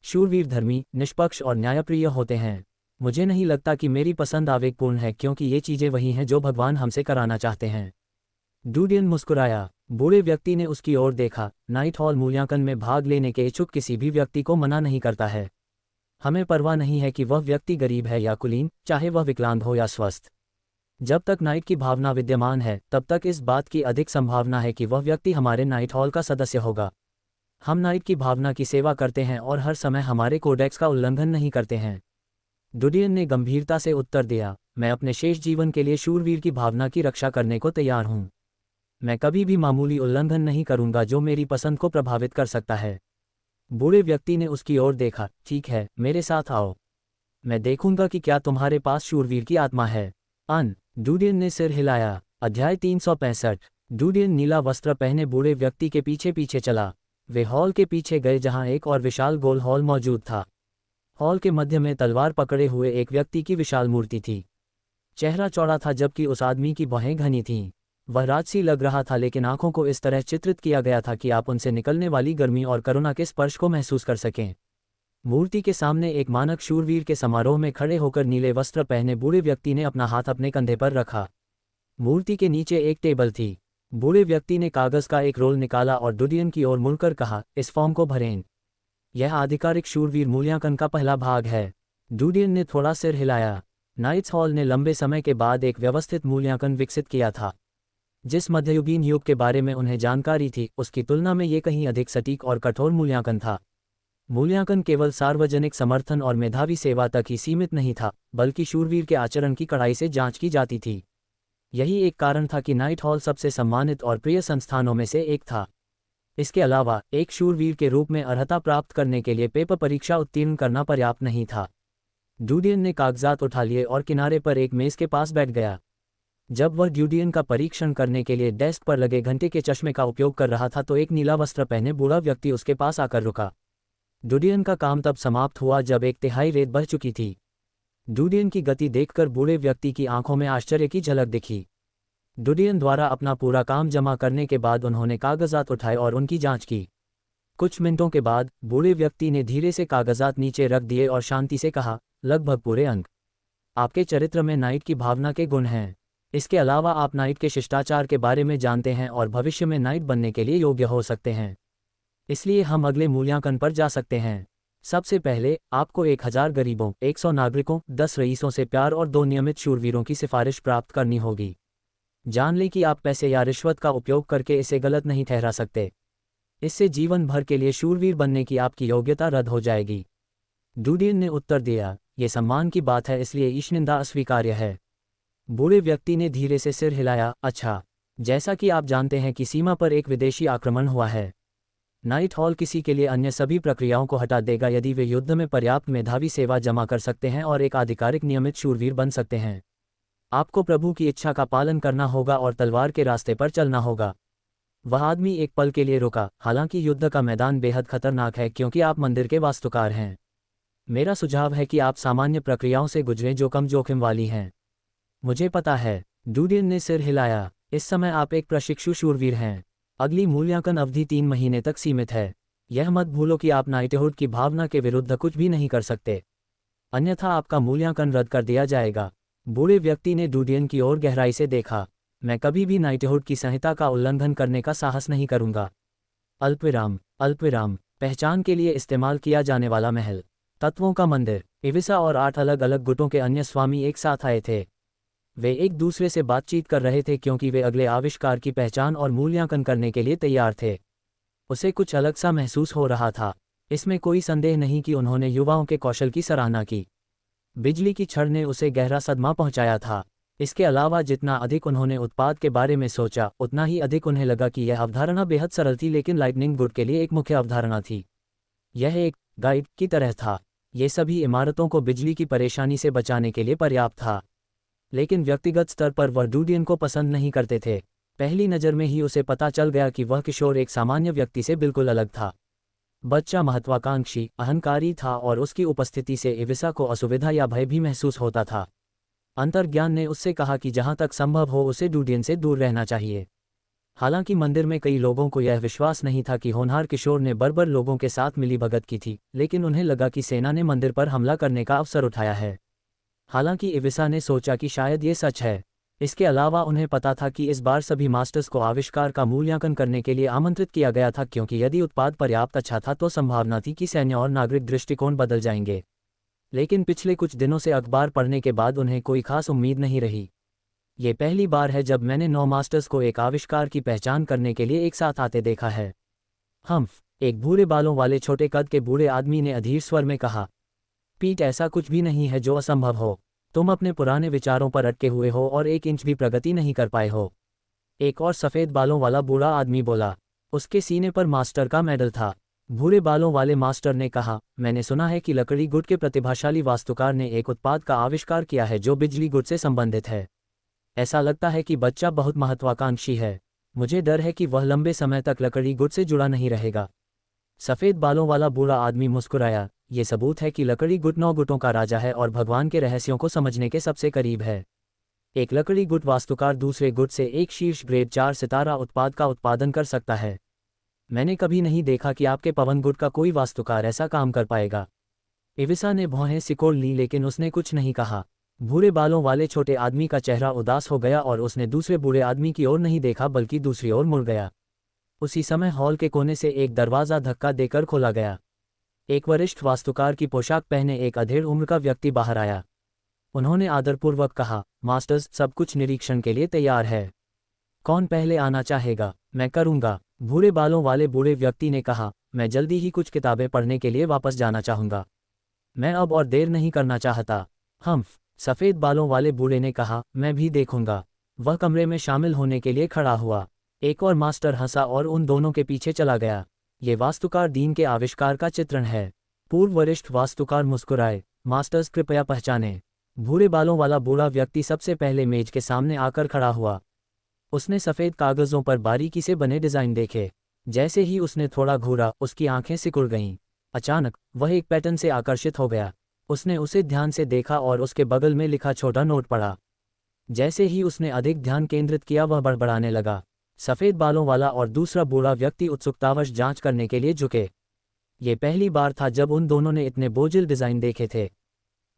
शूरवीर धर्मी, निष्पक्ष और न्यायप्रिय होते हैं। मुझे नहीं लगता कि मेरी पसंद आवेगपूर्ण है, क्योंकि ये चीज़ें वही हैं जो भगवान हमसे कराना चाहते हैं। डुडियन मुस्कुराया। बूढ़े व्यक्ति ने उसकी ओर देखा। नाइट हॉल मूल्यांकन में भाग लेने के इच्छुक किसी भी व्यक्ति को मना नहीं करता है। हमें परवाह नहीं है कि वह व्यक्ति गरीब है या कुलीन, चाहे वह विकलांग हो या स्वस्थ। जब तक नाइट की भावना विद्यमान है तब तक इस बात की अधिक संभावना है कि वह व्यक्ति हमारे नाइट हॉल का सदस्य होगा। हम नाइट की भावना की सेवा करते हैं और हर समय हमारे कोडेक्स का उल्लंघन नहीं करते हैं। डुडियन ने गंभीरता से उत्तर दिया, मैं अपने शेष जीवन के लिए शूरवीर की भावना की रक्षा करने को तैयार हूँ। मैं कभी भी मामूली उल्लंघन नहीं करूँगा जो मेरी पसंद को प्रभावित कर सकता है। बूढ़े व्यक्ति ने उसकी ओर देखा। ठीक है, मेरे साथ आओ। मैं देखूंगा कि क्या तुम्हारे पास शूरवीर की आत्मा है। डुडियन ने सिर हिलाया। अध्याय 365। डुडियन नीला वस्त्र पहने बूढ़े व्यक्ति के पीछे पीछे चला। वे हॉल के पीछे गए जहां एक और विशाल गोल हॉल मौजूद था। हॉल के मध्य में तलवार पकड़े हुए एक व्यक्ति की विशाल मूर्ति थी। चेहरा चौड़ा था जबकि उस आदमी की बाहें घनी थीं। वह राजसी लग रहा था, लेकिन आंखों को इस तरह चित्रित किया गया था कि आप उनसे निकलने वाली गर्मी और करुणा के स्पर्श को महसूस कर सकें। मूर्ति के सामने एक मानक शूरवीर के समारोह में खड़े होकर नीले वस्त्र पहने बूढ़े व्यक्ति ने अपना हाथ अपने कंधे पर रखा। मूर्ति के नीचे एक टेबल थी। बूढ़े व्यक्ति ने कागज का एक रोल निकाला और डुडियन की ओर मुड़कर कहा, इस फॉर्म को भरें। यह आधिकारिक शूरवीर मूल्यांकन का पहला भाग है। डुडियन ने थोड़ा सिर हिलाया। नाइट्स हॉल ने लंबे समय के बाद एक व्यवस्थित मूल्यांकन विकसित किया था। जिस मध्ययुगीन युग के बारे में उन्हें जानकारी थी, उसकी तुलना में ये कहीं अधिक सटीक और कठोर मूल्यांकन था। मूल्यांकन केवल सार्वजनिक समर्थन और मेधावी सेवा तक ही सीमित नहीं था, बल्कि शूरवीर के आचरण की कड़ाई से जांच की जाती थी। यही एक कारण था कि नाइट हॉल सबसे सम्मानित और प्रिय संस्थानों में से एक था। इसके अलावा एक शूरवीर के रूप में अर्हता प्राप्त करने के लिए पेपर परीक्षा उत्तीर्ण करना पर्याप्त नहीं था। ड्यूडियन ने कागजात उठा लिए और किनारे पर एक मेज के पास बैठ गया। जब वह ड्यूडियन का परीक्षण करने के लिए डेस्क पर लगे घंटे के चश्मे का उपयोग कर रहा था तो एक नीला वस्त्र पहने बूढ़ा व्यक्ति उसके पास आकर रुका। ड्यूडियन का काम तब समाप्त हुआ जब 1/3 रेत बह चुकी थी। ड्यूडियन की गति देखकर बूढ़े व्यक्ति की आंखों में आश्चर्य की झलक दिखी। ड्यूडियन द्वारा अपना पूरा काम जमा करने के बाद उन्होंने कागजात उठाए और उनकी जांच की। कुछ मिनटों के बाद बूढ़े व्यक्ति ने धीरे से कागजात नीचे रख दिए और शांति से कहा, लगभग पूरे अंक। आपके चरित्र में नाइट की भावना के गुण हैं। इसके अलावा आप नाइट के शिष्टाचार के बारे में जानते हैं और भविष्य में नाइट बनने के लिए योग्य हो सकते हैं। इसलिए हम अगले मूल्यांकन पर जा सकते हैं। सबसे पहले आपको 1000 गरीबों, 100 नागरिकों, 10 रईसों से प्यार और 2 नियमित शूरवीरों की सिफारिश प्राप्त करनी होगी। जान लें कि आप पैसे या रिश्वत का उपयोग करके इसे गलत नहीं ठहरा सकते। इससे जीवन भर के लिए शूरवीर बनने की आपकी योग्यता रद्द हो जाएगी। ड्यूडियन ने उत्तर दिया, ये सम्मान की बात है, इसलिए ईशनिंदा अस्वीकार्य है। बूढ़े व्यक्ति ने धीरे से सिर हिलाया, अच्छा, जैसा कि आप जानते हैं कि सीमा पर एक विदेशी आक्रमण हुआ है। नाइट हॉल किसी के लिए अन्य सभी प्रक्रियाओं को हटा देगा यदि वे युद्ध में पर्याप्त मेधावी सेवा जमा कर सकते हैं और एक आधिकारिक नियमित शूरवीर बन सकते हैं। आपको प्रभु की इच्छा का पालन करना होगा और तलवार के रास्ते पर चलना होगा। वह आदमी एक पल के लिए रुका, हालांकि युद्ध का मैदान बेहद खतरनाक है क्योंकि आप मंदिर के वास्तुकार हैं। मेरा सुझाव है कि आप सामान्य प्रक्रियाओं से गुजरें जो कम जोखिम वाली हैं। मुझे पता है, ड्यूडियन ने सिर हिलाया, इस समय आप एक प्रशिक्षु शूरवीर हैं। अगली मूल्यांकन अवधि 3 महीने तक सीमित है। यह मत भूलो कि आप नाइटहुड की भावना के विरुद्ध कुछ भी नहीं कर सकते, अन्यथा आपका मूल्यांकन रद्द कर दिया जाएगा। बूढ़े व्यक्ति ने ड्यूडियन की ओर गहराई से देखा, मैं कभी भी नाइटहुड की संहिता का उल्लंघन करने का साहस नहीं करूंगा। अल्पविराम, पहचान के लिए इस्तेमाल किया जाने वाला महल, तत्वों का मंदिर। इविसा और 8 अलग अलग गुटों के अन्य स्वामी एक साथ आए थे। वे एक दूसरे से बातचीत कर रहे थे क्योंकि वे अगले आविष्कार की पहचान और मूल्यांकन करने के लिए तैयार थे। उसे कुछ अलग सा महसूस हो रहा था। इसमें कोई संदेह नहीं कि उन्होंने युवाओं के कौशल की सराहना की। बिजली की छड़ ने उसे गहरा सदमा पहुंचाया था। इसके अलावा जितना अधिक उन्होंने उत्पाद के बारे में सोचा उतना ही अधिक उन्हें लगा कि यह अवधारणा बेहद सरल थी, लेकिन लाइटनिंग गुड के लिए एक मुख्य अवधारणा थी। यह एक गाइड की तरह था। ये सभी इमारतों को बिजली की परेशानी से बचाने के लिए पर्याप्त था, लेकिन व्यक्तिगत स्तर पर वह ड्यूडियन को पसंद नहीं करते थे। पहली नज़र में ही उसे पता चल गया कि वह किशोर एक सामान्य व्यक्ति से बिल्कुल अलग था। बच्चा महत्वाकांक्षी, अहंकारी था और उसकी उपस्थिति से इविसा को असुविधा या भय भी महसूस होता था। अंतर्ज्ञान ने उससे कहा कि जहां तक संभव हो उसे ड्यूडियन से दूर रहना चाहिए। हालांकि मंदिर में कई लोगों को यह विश्वास नहीं था कि होनहार किशोर ने बर्बर लोगों के साथ मिलीभगत की थी, लेकिन उन्हें लगा कि सेना ने मंदिर पर हमला करने का अवसर उठाया है। हालांकि इविसा ने सोचा कि शायद ये सच है। इसके अलावा उन्हें पता था कि इस बार सभी मास्टर्स को आविष्कार का मूल्यांकन करने के लिए आमंत्रित किया गया था, क्योंकि यदि उत्पाद पर्याप्त अच्छा था तो संभावना थी कि सैन्य और नागरिक दृष्टिकोण बदल जाएंगे। लेकिन पिछले कुछ दिनों से अखबार पढ़ने के बाद उन्हें कोई खास उम्मीद नहीं रही। ये पहली बार है जब मैंने 9 मास्टर्स को एक आविष्कार की पहचान करने के लिए एक साथ आते देखा है। एक भूरे बालों वाले छोटे कद के बूढ़े आदमी ने अधीर स्वर में कहा, पीट, ऐसा कुछ भी नहीं है जो असंभव हो। तुम अपने पुराने विचारों पर अटके हुए हो और 1 इंच भी प्रगति नहीं कर पाए हो। एक और सफ़ेद बालों वाला बूढ़ा आदमी बोला। उसके सीने पर मास्टर का मेडल था। भूरे बालों वाले मास्टर ने कहा, मैंने सुना है कि लकड़ी गुड के प्रतिभाशाली वास्तुकार ने एक उत्पाद का आविष्कार किया है जो बिजली गुड से संबंधित है। ऐसा लगता है कि बच्चा बहुत महत्वाकांक्षी है। मुझे डर है कि वह लंबे समय तक लकड़ी गुड से जुड़ा नहीं रहेगा। सफ़ेद बालों वाला बूढ़ा आदमी मुस्कुराया, ये सबूत है कि लकड़ी गुट 9 गुटों का राजा है और भगवान के रहस्यों को समझने के सबसे करीब है। एक लकड़ी गुट वास्तुकार दूसरे गुट से एक शीर्ष ग्रेड 4 सितारा उत्पाद का उत्पादन कर सकता है। मैंने कभी नहीं देखा कि आपके पवन गुट का कोई वास्तुकार ऐसा काम कर पाएगा। इविसा ने भौहें सिकोड़ ली, लेकिन उसने कुछ नहीं कहा। भूरे बालों वाले छोटे आदमी का चेहरा उदास हो गया और उसने दूसरे बूढ़े आदमी की ओर नहीं देखा बल्कि दूसरी ओर मुड़ गया। उसी समय हॉल के कोने से एक दरवाज़ा धक्का देकर खोला गया। एक वरिष्ठ वास्तुकार की पोशाक पहने एक अधेड़ उम्र का व्यक्ति बाहर आया। उन्होंने आदरपूर्वक कहा, मास्टर्स, सब कुछ निरीक्षण के लिए तैयार है। कौन पहले आना चाहेगा? मैं करूंगा। भूरे बालों वाले बूढ़े व्यक्ति ने कहा, मैं जल्दी ही कुछ किताबें पढ़ने के लिए वापस जाना चाहूंगा। मैं अब और देर नहीं करना चाहता। सफ़ेद बालों वाले बूढ़े ने कहा, मैं भी देखूंगा। वह कमरे में शामिल होने के लिए खड़ा हुआ। एक और मास्टर हंसा और उन दोनों के पीछे चला गया। ये वास्तुकार दीन के आविष्कार का चित्रण है। पूर्व वरिष्ठ वास्तुकार मुस्कुराए। मास्टर्स कृपया पहचाने। भूरे बालों वाला बूढ़ा व्यक्ति सबसे पहले मेज के सामने आकर खड़ा हुआ। उसने सफ़ेद कागज़ों पर बारीकी से बने डिज़ाइन देखे। जैसे ही उसने थोड़ा घूरा, उसकी आंखें सिकुड़ गईं। अचानक वह एक पैटर्न से आकर्षित हो गया। उसने उसे ध्यान से देखा और उसके बगल में लिखा छोटा नोट पढ़ा। जैसे ही उसने अधिक ध्यान केंद्रित किया, वह बड़बड़ाने लगा। सफ़ेद बालों वाला और दूसरा बूढ़ा व्यक्ति उत्सुकतावश जांच करने के लिए झुके। ये पहली बार था जब उन दोनों ने इतने बोझिल डिज़ाइन देखे थे।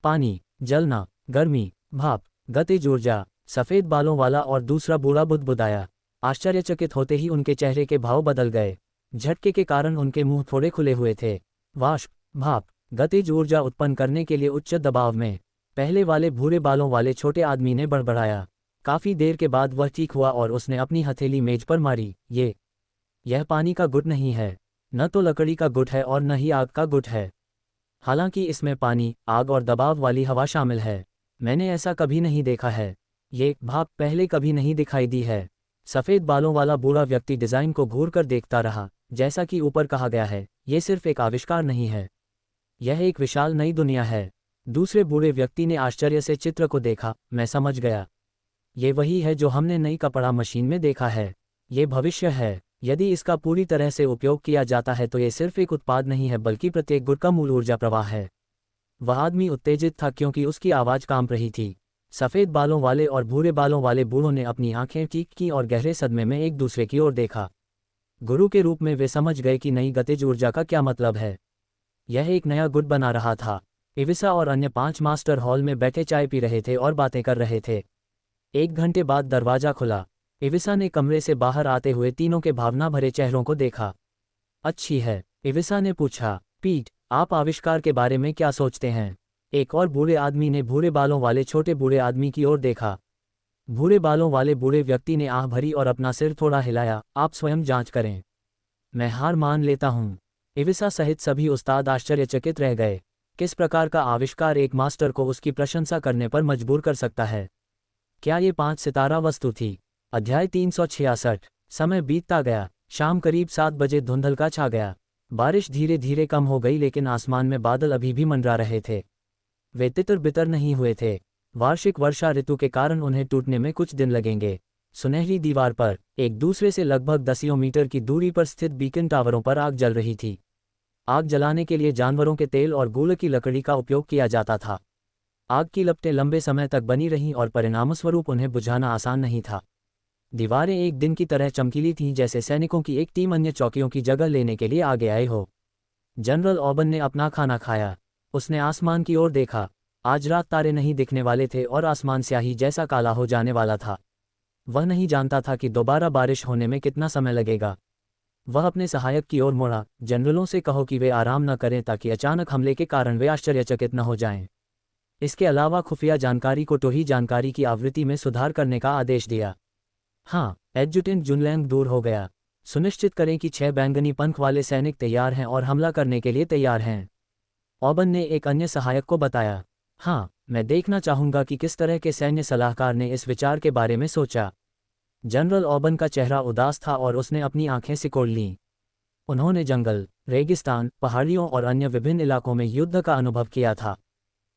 पानी, जलना, गर्मी, भाप, गतिज ऊर्जा। सफ़ेद बालों वाला और दूसरा बूढ़ा बुदबुदाया। आश्चर्यचकित होते ही उनके चेहरे के भाव बदल गए। झटके के कारण उनके मुंह थोड़े खुले हुए थे। वाष्प, भाप, गतिज ऊर्जा उत्पन्न करने के लिए उच्च दबाव में। पहले वाले भूरे बालों वाले छोटे आदमी ने बड़बड़ाया। काफ़ी देर के बाद वह ठीक हुआ और उसने अपनी हथेली मेज पर मारी। यह पानी का गुट नहीं है, न तो लकड़ी का गुट है और न ही आग का गुट है। हालांकि इसमें पानी, आग और दबाव वाली हवा शामिल है। मैंने ऐसा कभी नहीं देखा है। ये भाप पहले कभी नहीं दिखाई दी है। सफ़ेद बालों वाला बूढ़ा व्यक्ति डिज़ाइन को घूर कर देखता रहा। जैसा कि ऊपर कहा गया है, ये सिर्फ एक आविष्कार नहीं है, यह एक विशाल नई दुनिया है। दूसरे बूढ़े व्यक्ति ने आश्चर्य से चित्र को देखा। मैं समझ गया, ये वही है जो हमने नई कपड़ा मशीन में देखा है। ये भविष्य है। यदि इसका पूरी तरह से उपयोग किया जाता है तो ये सिर्फ एक उत्पाद नहीं है, बल्कि प्रत्येक गुट का मूल ऊर्जा प्रवाह है। वह आदमी उत्तेजित था क्योंकि उसकी आवाज़ कांप रही थी। सफ़ेद बालों वाले और भूरे बालों वाले बूढ़ों ने अपनी आंखें ठीक की और गहरे सदमे में एक दूसरे की ओर देखा। गुरु के रूप में वे समझ गए कि नई गतिज ऊर्जा का क्या मतलब है। यह एक नया गुट बना रहा था। इविसा और अन्य 5 मास्टर हॉल में बैठे चाय पी रहे थे और बातें कर रहे थे। 1 घंटे बाद दरवाज़ा खुला। इविसा ने कमरे से बाहर आते हुए तीनों के भावना भरे चेहरों को देखा। अच्छी है, इविसा ने पूछा। पीट, आप आविष्कार के बारे में क्या सोचते हैं? एक और बूढ़े आदमी ने भूरे बालों वाले छोटे बूढ़े आदमी की ओर देखा। भूरे बालों वाले बूढ़े व्यक्ति ने आह भरी और अपना सिर थोड़ा हिलाया। आप स्वयं जांच करें, मैं हार मान लेता हूँ। इविसा सहित सभी उस्ताद आश्चर्यचकित रह गए। किस प्रकार का आविष्कार एक मास्टर को उसकी प्रशंसा करने पर मजबूर कर सकता है? क्या ये 5 सितारा वस्तु थी? अध्याय 366। समय बीतता गया। शाम करीब 7 बजे धुंधलका छा गया। बारिश धीरे धीरे कम हो गई, लेकिन आसमान में बादल अभी भी मंडरा रहे थे। वे तितर बितर नहीं हुए थे। वार्षिक वर्षा ऋतु के कारण उन्हें टूटने में कुछ दिन लगेंगे। सुनहरी दीवार पर एक दूसरे से लगभग 10 मीटर की दूरी पर स्थित बीकन टावरों पर आग जल रही थी। आग जलाने के लिए जानवरों के तेल और गूल की लकड़ी का उपयोग किया जाता था। आग की लपटें लंबे समय तक बनी रहीं और परिणामस्वरूप उन्हें बुझाना आसान नहीं था। दीवारें एक दिन की तरह चमकीली थीं, जैसे सैनिकों की एक टीम अन्य चौकियों की जगह लेने के लिए आगे आए हो। जनरल ऑबन ने अपना खाना खाया। उसने आसमान की ओर देखा। आज रात तारे नहीं दिखने वाले थे और आसमान स्याही जैसा काला हो जाने वाला था। वह नहीं जानता था कि दोबारा बारिश होने में कितना समय लगेगा। वह अपने सहायक की ओर मुड़ा। जनरलों से कहो कि वे आराम न करें ताकि अचानक हमले के कारण वे आश्चर्यचकित न हो जाएं। इसके अलावा खुफिया जानकारी को टोही जानकारी की आवृत्ति में सुधार करने का आदेश दिया। हाँ, एडजुटेंट जुनलैंग दूर हो गया। सुनिश्चित करें कि 6 बैंगनी पंख वाले सैनिक तैयार हैं और हमला करने के लिए तैयार हैं। ऑबन ने एक अन्य सहायक को बताया। हाँ, मैं देखना चाहूँगा कि किस तरह के सैन्य सलाहकार ने इस विचार के बारे में सोचा। जनरल ऑबन का चेहरा उदास था और उसने अपनी आंखें सिकोड़ लीं। उन्होंने जंगल, रेगिस्तान, पहाड़ियों और अन्य विभिन्न इलाकों में युद्ध का अनुभव किया था।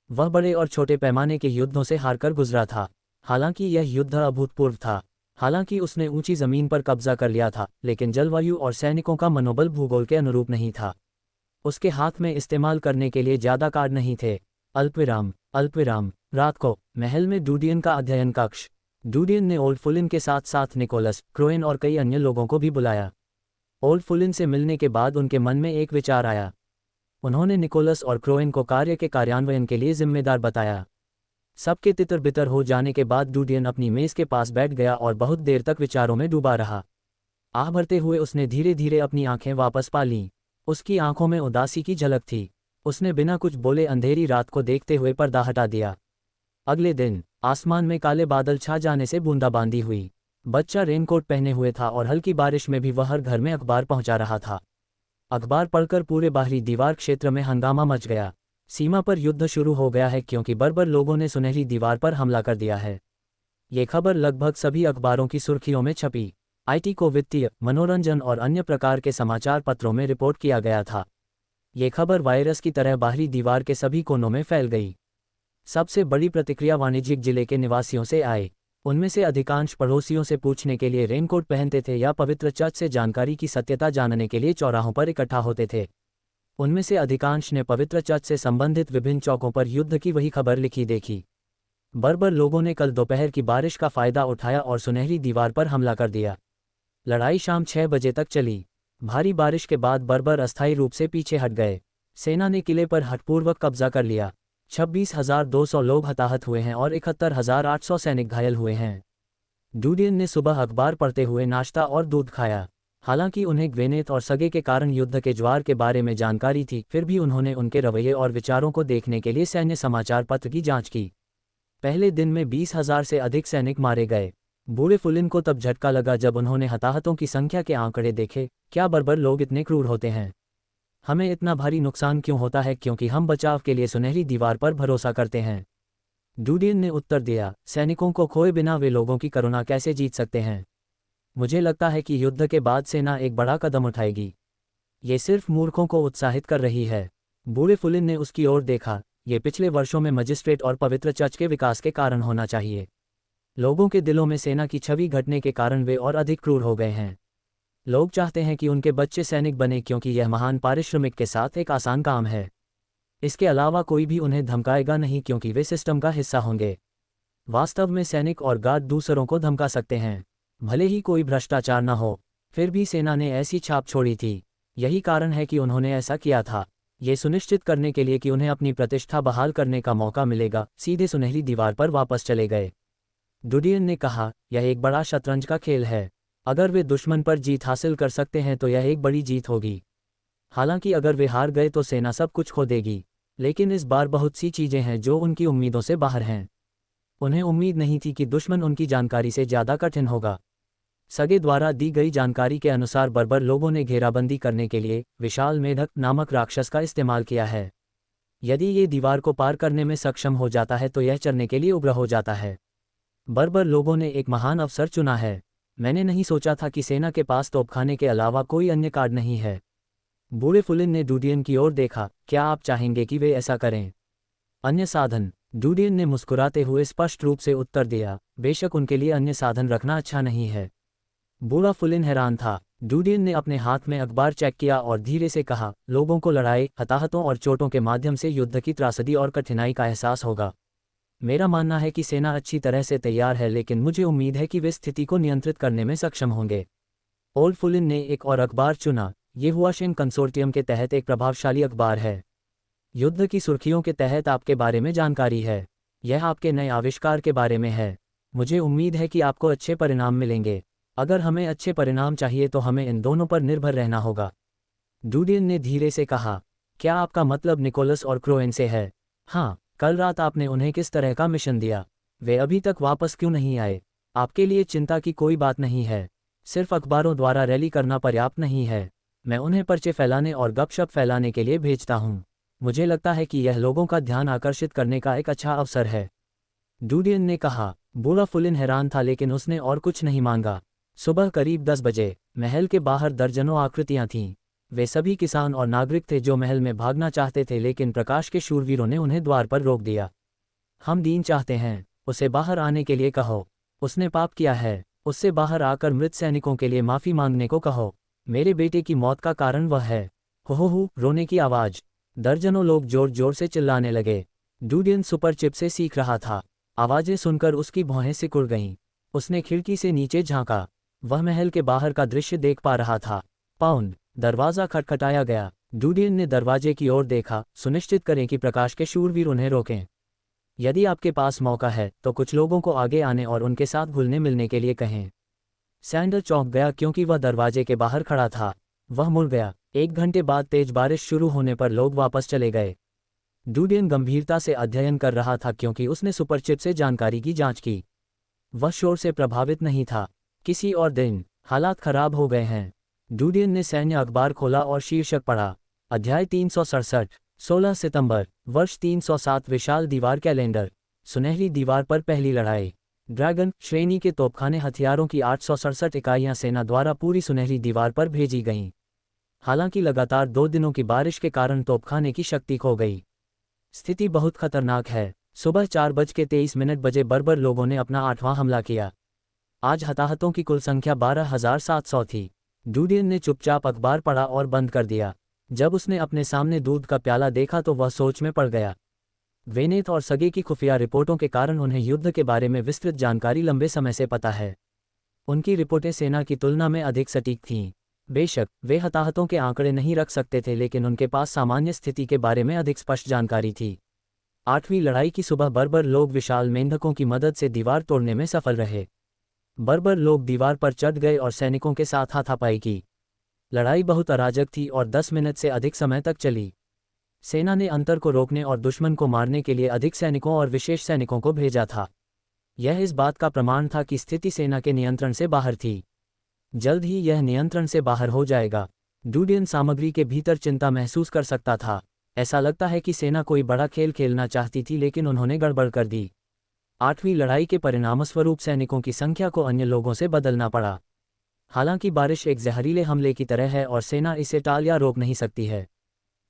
वह बड़े और छोटे पैमाने के युद्धों से हारकर गुजरा था। हालांकि यह युद्ध अभूतपूर्व था। हालांकि उसने ऊंची जमीन पर कब्जा कर लिया था, लेकिन जलवायु और सैनिकों का मनोबल भूगोल के अनुरूप नहीं था। उसके हाथ में इस्तेमाल करने के लिए ज़्यादा कार्ड नहीं थे। अल्पविराम। रात को महल में डूडियन का अध्ययन कक्ष। डूडियन ने ओल्ड फुलिन के साथ साथ निकोलस, क्रोएन और कई अन्य लोगों को भी बुलाया। ओल्ड फुलिन से मिलने के बाद उनके मन में एक विचार आया। उन्होंने निकोलस और क्रोएन को कार्य के कार्यान्वयन के लिए जिम्मेदार बताया। सबके तितर बितर हो जाने के बाद डूडियन अपनी मेज के पास बैठ गया और बहुत देर तक विचारों में डूबा रहा। आह भरते हुए उसने धीरे धीरे अपनी आंखें वापस पा लीं। उसकी आंखों में उदासी की झलक थी। उसने बिना कुछ बोले अंधेरी रात को देखते हुए पर्दा हटा दिया। अगले दिन आसमान में काले बादल छा जाने से बूंदाबांदी हुई। बच्चा रेनकोट पहने हुए था और हल्की बारिश में भी वह हर घर में अखबार पहुंचा रहा था। अखबार पढ़कर पूरे बाहरी दीवार क्षेत्र में हंगामा मच गया। सीमा पर युद्ध शुरू हो गया है क्योंकि बर्बर लोगों ने सुनहरी दीवार पर हमला कर दिया है। ये खबर लगभग सभी अखबारों की सुर्खियों में छपी। IT को वित्तीय, मनोरंजन और अन्य प्रकार के समाचार पत्रों में रिपोर्ट किया गया था। ये खबर वायरस की तरह बाहरी दीवार के सभी कोनों में फैल गई। सबसे बड़ी प्रतिक्रिया वाणिज्यिक जिले के निवासियों से आई। उनमें से अधिकांश पड़ोसियों से पूछने के लिए रेनकोट पहनते थे या पवित्र चर्च से जानकारी की सत्यता जानने के लिए चौराहों पर इकट्ठा होते थे। उनमें से अधिकांश ने पवित्र चर्च से संबंधित विभिन्न चौकों पर युद्ध की वही खबर लिखी देखी। बर्बर लोगों ने कल दोपहर की बारिश का फायदा उठाया और सुनहरी दीवार पर हमला कर दिया। लड़ाई शाम 6 बजे तक चली। भारी बारिश के बाद बर्बर अस्थायी रूप से पीछे हट गए। सेना ने किले पर हठपूर्वक कब्जा कर लिया। 26,200 लोग हताहत हुए हैं और 71,800 सैनिक घायल हुए हैं। डूडियन ने सुबह अखबार पढ़ते हुए नाश्ता और दूध खाया। हालांकि उन्हें ग्वेनेथ और सगे के कारण युद्ध के ज्वार के बारे में जानकारी थी, फिर भी उन्होंने उनके रवैये और विचारों को देखने के लिए सैन्य समाचार पत्र की जांच की। पहले दिन में 20,000 से अधिक सैनिक मारे गए। बूढ़े फुलिन को तब झटका लगा जब उन्होंने हताहतों की संख्या के आंकड़े देखे। क्या बर्बर लोग इतने क्रूर होते हैं? हमें इतना भारी नुकसान क्यों होता है? क्योंकि हम बचाव के लिए सुनहरी दीवार पर भरोसा करते हैं। डूडियन ने उत्तर दिया, सैनिकों को खोए बिना वे लोगों की करुणा कैसे जीत सकते हैं? मुझे लगता है कि युद्ध के बाद सेना एक बड़ा कदम उठाएगी। ये सिर्फ मूर्खों को उत्साहित कर रही है। बूढ़े फुलिन ने उसकी ओर देखा। ये पिछले वर्षों में मजिस्ट्रेट और पवित्र चर्च के विकास के कारण होना चाहिए। लोगों के दिलों में सेना की छवि घटने के कारण वे और अधिक क्रूर हो गए हैं। लोग चाहते हैं कि उनके बच्चे सैनिक बने क्योंकि यह महान पारिश्रमिक के साथ एक आसान काम है। इसके अलावा कोई भी उन्हें धमकाएगा नहीं क्योंकि वे सिस्टम का हिस्सा होंगे। वास्तव में सैनिक और गार्ड दूसरों को धमका सकते हैं, भले ही कोई भ्रष्टाचार न हो। फिर भी सेना ने ऐसी छाप छोड़ी थी। यही कारण है कि उन्होंने ऐसा किया था। ये सुनिश्चित करने के लिए कि उन्हें अपनी प्रतिष्ठा बहाल करने का मौका मिलेगा, सीधे सुनहरी दीवार पर वापस चले गए। डूडियन ने कहा, यह एक बड़ा शतरंज का खेल है। अगर वे दुश्मन पर जीत हासिल कर सकते हैं तो यह एक बड़ी जीत होगी। हालांकि अगर वे हार गए तो सेना सब कुछ खो देगी। लेकिन इस बार बहुत सी चीज़ें हैं जो उनकी उम्मीदों से बाहर हैं। उन्हें उम्मीद नहीं थी कि दुश्मन उनकी जानकारी से ज़्यादा कठिन होगा। सगे द्वारा दी गई जानकारी के अनुसार बर्बर लोगों ने घेराबंदी करने के लिए विशाल मेढक नामक राक्षस का इस्तेमाल किया है। यदि ये दीवार को पार करने में सक्षम हो जाता है तो यह चरने के लिए उग्र हो जाता है। बर्बर लोगों ने एक महान अवसर चुना है। मैंने नहीं सोचा था कि सेना के पास तोपखाने के अलावा कोई अन्य कार्ड नहीं है। बूढ़े फुलिन ने डूडियन की ओर देखा, क्या आप चाहेंगे कि वे ऐसा करें? अन्य साधन? डूडियन ने मुस्कुराते हुए स्पष्ट रूप से उत्तर दिया, बेशक उनके लिए अन्य साधन रखना अच्छा नहीं है। बूढ़ा फुलिन हैरान था। डूडियन ने अपने हाथ में अखबार चेक किया और धीरे से कहा, लोगों को लड़ाई, हताहतों और चोटों के माध्यम से युद्ध की त्रासदी और कठिनाई का एहसास होगा। मेरा मानना है कि सेना अच्छी तरह से तैयार है, लेकिन मुझे उम्मीद है कि वे स्थिति को नियंत्रित करने में सक्षम होंगे। ओल्ड फुलिन ने एक और अखबार चुना। ये हुआशिंग कंसोर्टियम के तहत एक प्रभावशाली अखबार है। युद्ध की सुर्खियों के तहत आपके बारे में जानकारी है। यह आपके नए आविष्कार के बारे में है। मुझे उम्मीद है कि आपको अच्छे परिणाम मिलेंगे। अगर हमें अच्छे परिणाम चाहिए तो हमें इन दोनों पर निर्भर रहना होगा। डूडियन ने धीरे से कहा, क्या आपका मतलब निकोलस और क्रोएन से है? हाँ। कल रात आपने उन्हें किस तरह का मिशन दिया? वे अभी तक वापस क्यों नहीं आए? आपके लिए चिंता की कोई बात नहीं है। सिर्फ अखबारों द्वारा रैली करना पर्याप्त नहीं है। मैं उन्हें पर्चे फैलाने और गपशप फैलाने के लिए भेजता हूँ। मुझे लगता है कि यह लोगों का ध्यान आकर्षित करने का एक अच्छा अवसर है। डूडियन ने कहा। बूढ़ा फुलिन हैरान था, लेकिन उसने और कुछ नहीं मांगा। सुबह करीब 10 बजे महल के बाहर दर्जनों आकृतियां थीं। वे सभी किसान और नागरिक थे जो महल में भागना चाहते थे, लेकिन प्रकाश के शूरवीरों ने उन्हें द्वार पर रोक दिया। हम दीन चाहते हैं, उसे बाहर आने के लिए कहो। उसने पाप किया है, उससे बाहर आकर मृत सैनिकों के लिए माफ़ी मांगने को कहो। मेरे बेटे की मौत का कारण वह है। हो रोने की आवाज़। दर्जनों लोग जोर जोर से चिल्लाने लगे। डूडियन सुपर चिप से सीख रहा था। आवाज़ें सुनकर उसकी भौहें सिकुड़ गईं। उसने खिड़की से नीचे झांका। वह महल के बाहर का दृश्य देख पा रहा था। पाउंड। दरवाज़ा खटखटाया गया। डूडियन ने दरवाजे की ओर देखा। सुनिश्चित करें कि प्रकाश के शूरवीर उन्हें रोकें। यदि आपके पास मौका है तो कुछ लोगों को आगे आने और उनके साथ घुलने मिलने के लिए कहें। सैंडर चौंक गया क्योंकि वह दरवाजे के बाहर खड़ा था। वह मुड़ गया। 1 घंटे बाद तेज बारिश शुरू होने पर लोग वापस चले गए। डूडियन गंभीरता से अध्ययन कर रहा था क्योंकि उसने सुपरचिप से जानकारी की जांच की। वह शोर से प्रभावित नहीं था। किसी और दिन। हालात खराब हो गए हैं। डूडियन ने सैन्य अखबार खोला और शीर्षक पढ़ा। अध्याय 367, 16 सितंबर, वर्ष 307। विशाल दीवार कैलेंडर। सुनहरी दीवार पर पहली लड़ाई। ड्रैगन श्रेणी के तोपखाने हथियारों की 867 इकाइयां सेना द्वारा पूरी सुनहरी दीवार पर भेजी गईं। हालांकि लगातार 2 दिनों की बारिश के कारण तोपखाने की शक्ति खो गई। स्थिति बहुत खतरनाक है। सुबह 4:23 बजे बर्बर लोगों ने अपना 8वां हमला किया। आज हताहतों की कुल संख्या 12,700 थी। डूडियन ने चुपचाप अखबार पढ़ा और बंद कर दिया। जब उसने अपने सामने दूध का प्याला देखा तो वह सोच में पड़ गया। वेनेथ और सगे की खुफिया रिपोर्टों के कारण उन्हें युद्ध के बारे में विस्तृत जानकारी लंबे समय से पता है। उनकी रिपोर्टें सेना की तुलना में अधिक सटीक थीं। बेशक वे हताहतों के आंकड़े नहीं रख सकते थे, लेकिन उनके पास सामान्य स्थिति के बारे में अधिक स्पष्ट जानकारी थी। 8वीं लड़ाई की सुबह बर्बर लोग विशाल मेंढकों की मदद से दीवार तोड़ने में सफल रहे। बर्बर लोग दीवार पर चढ़ गए और सैनिकों के साथ हाथापाई की। लड़ाई बहुत अराजक थी और 10 मिनट से अधिक समय तक चली। सेना ने अंतर को रोकने और दुश्मन को मारने के लिए अधिक सैनिकों और विशेष सैनिकों को भेजा था। यह इस बात का प्रमाण था कि स्थिति सेना के नियंत्रण से बाहर थी। जल्द ही यह नियंत्रण से बाहर हो जाएगा। डूडियन सामग्री के भीतर चिंता महसूस कर सकता था। ऐसा लगता है कि सेना कोई बड़ा खेल खेलना चाहती थी, लेकिन उन्होंने गड़बड़ कर दी। 8वीं लड़ाई के परिणामस्वरूप सैनिकों की संख्या को अन्य लोगों से बदलना पड़ा। हालांकि बारिश एक जहरीले हमले की तरह है और सेना इसे टाल या रोक नहीं सकती है।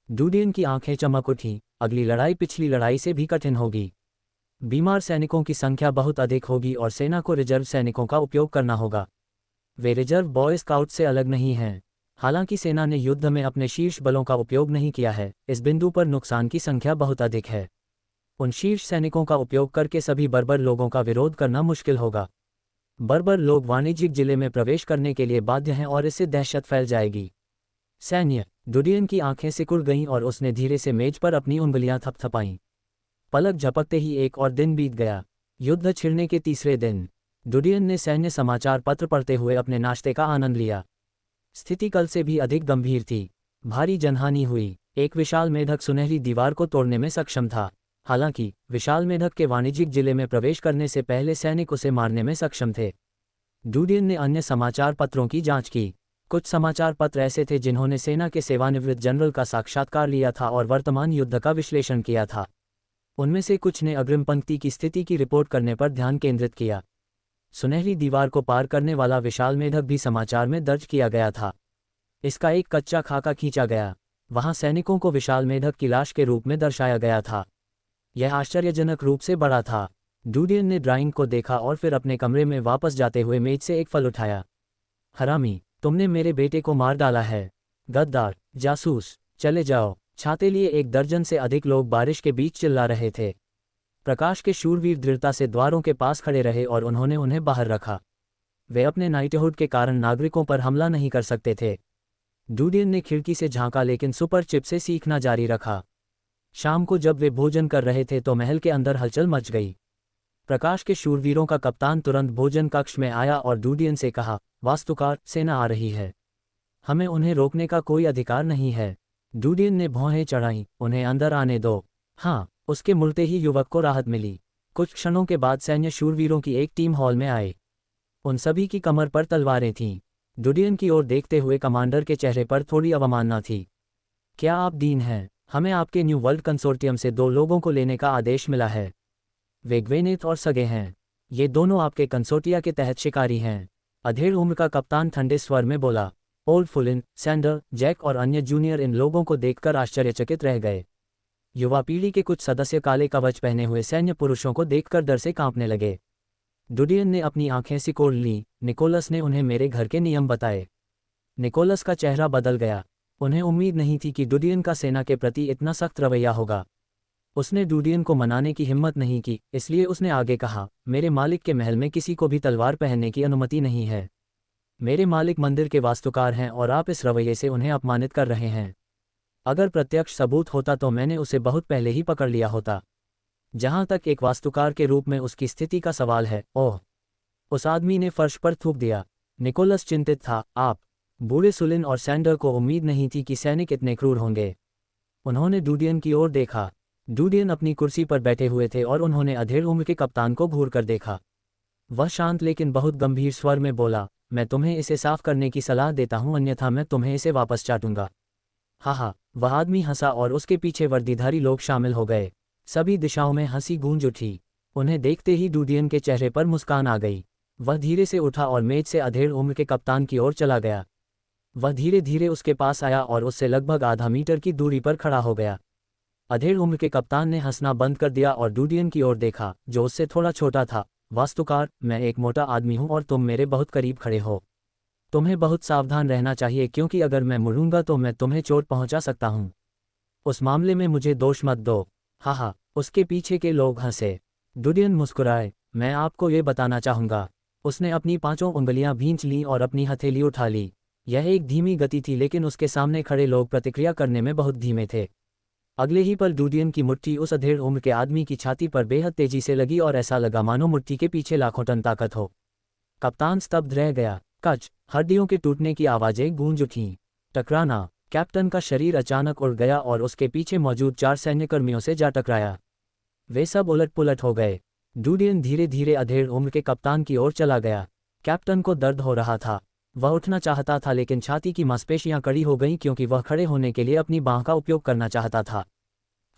डूडियन की आंखें चमक उठीं। अगली लड़ाई पिछली लड़ाई से भी कठिन होगी। बीमार सैनिकों की संख्या बहुत अधिक होगी और सेना को रिजर्व सैनिकों का उपयोग करना होगा। वे रिजर्व बॉय स्काउट से अलग नहीं हैं। हालांकि सेना ने युद्ध में अपने शीर्ष बलों का उपयोग नहीं किया है, इस बिंदु पर नुकसान की संख्या बहुत अधिक है। उन शीर्ष सैनिकों का उपयोग करके सभी बर्बर लोगों का विरोध करना मुश्किल होगा। बर्बर लोग वाणिज्यिक जिले में प्रवेश करने के लिए बाध्य हैं और इससे दहशत फैल जाएगी। सैन्य डूडियन की आंखें सिकुड़ गईं और उसने धीरे से मेज पर अपनी उंगलियां थपथपाईं। पलक झपकते ही एक और दिन बीत गया। युद्ध छिड़ने के तीसरे दिन डूडियन ने सैन्य समाचार पत्र पढ़ते हुए अपने नाश्ते का आनंद लिया। स्थिति कल से भी अधिक गंभीर थी। भारी जनहानि हुई। एक विशाल मेढक सुनहरी दीवार को तोड़ने में सक्षम था। हालांकि विशाल मेढक के वाणिज्यिक जिले में प्रवेश करने से पहले सैनिक उसे मारने में सक्षम थे। डूडियन ने अन्य समाचार पत्रों की जांच की। कुछ समाचार पत्र ऐसे थे जिन्होंने सेना के सेवानिवृत्त जनरल का साक्षात्कार लिया था और वर्तमान युद्ध का विश्लेषण किया था। उनमें से कुछ ने अग्रिम पंक्ति की स्थिति की रिपोर्ट करने पर ध्यान केंद्रित किया। सुनहरी दीवार को पार करने वाला विशाल मेढक भी समाचार में दर्ज किया गया था। इसका एक कच्चा खाका खींचा गया। वहां सैनिकों को विशाल मेढक की लाश के रूप में दर्शाया गया था। यह आश्चर्यजनक रूप से बड़ा था। डूडियन ने ड्राइंग को देखा और फिर अपने कमरे में वापस जाते हुए मेज से एक फल उठाया। हरामी, तुमने मेरे बेटे को मार डाला है। गद्दार, जासूस, चले जाओ। छाते लिए 1 दर्जन से अधिक लोग बारिश के बीच चिल्ला रहे थे। प्रकाश के शूरवीर दृढ़ता से द्वारों के पास खड़े रहे और उन्होंने उन्हें बाहर रखा। वे अपने नाइटहुड के कारण नागरिकों पर हमला नहीं कर सकते थे। डूडियन ने खिड़की से झांका, लेकिन सुपर चिप से सीखना जारी रखा। शाम को जब वे भोजन कर रहे थे तो महल के अंदर हलचल मच गई। प्रकाश के शूरवीरों का कप्तान तुरंत भोजन कक्ष में आया और डूडियन से कहा, वास्तुकार, सेना आ रही है। हमें उन्हें रोकने का कोई अधिकार नहीं है। डूडियन ने भौहें चढ़ाईं, उन्हें अंदर आने दो। हाँ, उसके मुड़ते ही युवक को राहत मिली। कुछ क्षणों के बाद सैन्य शूरवीरों की एक टीम हॉल में आए। उन सभी की कमर पर तलवारें थीं। डूडियन की ओर देखते हुए कमांडर के चेहरे पर थोड़ी अवमानना थी। क्या आप दीन हैं? हमें आपके न्यू वर्ल्ड कंसोर्टियम से 2 लोगों को लेने का आदेश मिला है। वे ग्वेनेथ और सगे हैं। ये दोनों आपके कंसोर्टिया के तहत शिकारी हैं। अधेड़ उम्र का कप्तान ठंडे स्वर में बोला। ओल्ड फुलिन, सैंडर, जैक और अन्य जूनियर इन लोगों को देखकर आश्चर्यचकित रह गए। युवा पीढ़ी के कुछ सदस्य काले कवच पहने हुए सैन्य पुरुषों को देखकर डर से कांपने लगे। डूडियन ने अपनी आंखें सिकोड़ लीं। निकोलस ने उन्हें मेरे घर के नियम बताए। निकोलस का चेहरा बदल गया। उन्हें उम्मीद नहीं थी कि डूडियन का सेना के प्रति इतना सख्त रवैया होगा। उसने डूडियन को मनाने की हिम्मत नहीं की, इसलिए उसने आगे कहा, मेरे मालिक के महल में किसी को भी तलवार पहनने की अनुमति नहीं है। मेरे मालिक मंदिर के वास्तुकार हैं और आप इस रवैये से उन्हें अपमानित कर रहे हैं। अगर प्रत्यक्ष सबूत होता तो मैंने उसे बहुत पहले ही पकड़ लिया होता। जहां तक एक वास्तुकार के रूप में उसकी स्थिति का सवाल है, ओह! उस आदमी ने फर्श पर थूक दिया। निकोलस चिंतित था। आप बूढ़े सुलिन और सैंडर को उम्मीद नहीं थी कि सैनिक इतने क्रूर होंगे। उन्होंने डूडियन की ओर देखा। डूडियन अपनी कुर्सी पर बैठे हुए थे और उन्होंने अधेड़ उम्र के कप्तान को घूर कर देखा। वह शांत लेकिन बहुत गंभीर स्वर में बोला, मैं तुम्हें इसे साफ करने की सलाह देता हूं, अन्यथा मैं तुम्हें इसे वापस चाटूंगा। हा, वह आदमी हंसा और उसके पीछे वर्दीधारी लोग शामिल हो गए। सभी दिशाओं में हंसी गूंज उठी। उन्हें देखते ही डूडियन के चेहरे पर मुस्कान आ गई। वह धीरे से उठा और मेज से अधेड़ उम्र के कप्तान की ओर चला गया। वह धीरे धीरे उसके पास आया और उससे लगभग आधा मीटर की दूरी पर खड़ा हो गया। अधेड़ उम्र के कप्तान ने हंसना बंद कर दिया और डूडियन की ओर देखा, जो उससे थोड़ा छोटा था। वास्तुकार, मैं एक मोटा आदमी हूं और तुम मेरे बहुत करीब खड़े हो। तुम्हें बहुत सावधान रहना चाहिए क्योंकि अगर मैं मुड़ूंगा तो मैं तुम्हें चोट पहुंचा सकता हूं। उस मामले में मुझे दोष मत दो। हा, उसके पीछे के लोग हंसे। डूडियन मुस्कुराए। मैं आपको ये बताना चाहूंगा। उसने अपनी 5 उंगलियां भींच लीं और अपनी हथेली उठा ली। यह एक धीमी गति थी लेकिन उसके सामने खड़े लोग प्रतिक्रिया करने में बहुत धीमे थे। अगले ही पल डूडियन की मुट्ठी उस अधेड़ उम्र के आदमी की छाती पर बेहद तेजी से लगी और ऐसा लगा मानो मुट्ठी के पीछे लाखों टन ताकत हो। कप्तान स्तब्ध रह गया। कच, हड्डियों के टूटने की आवाजें गूंज उठीं। टकराना। कैप्टन का शरीर अचानक उड़ गया और उसके पीछे मौजूद 4 सैन्यकर्मियों से जा टकराया। वे सब उलट पुलट हो गए। डूडियन धीरे धीरे अधेड़ उम्र के कप्तान की ओर चला गया। कैप्टन को दर्द हो रहा था। वह उठना चाहता था लेकिन छाती की मांसपेशियां कड़ी हो गईं क्योंकि वह खड़े होने के लिए अपनी बांह का उपयोग करना चाहता था।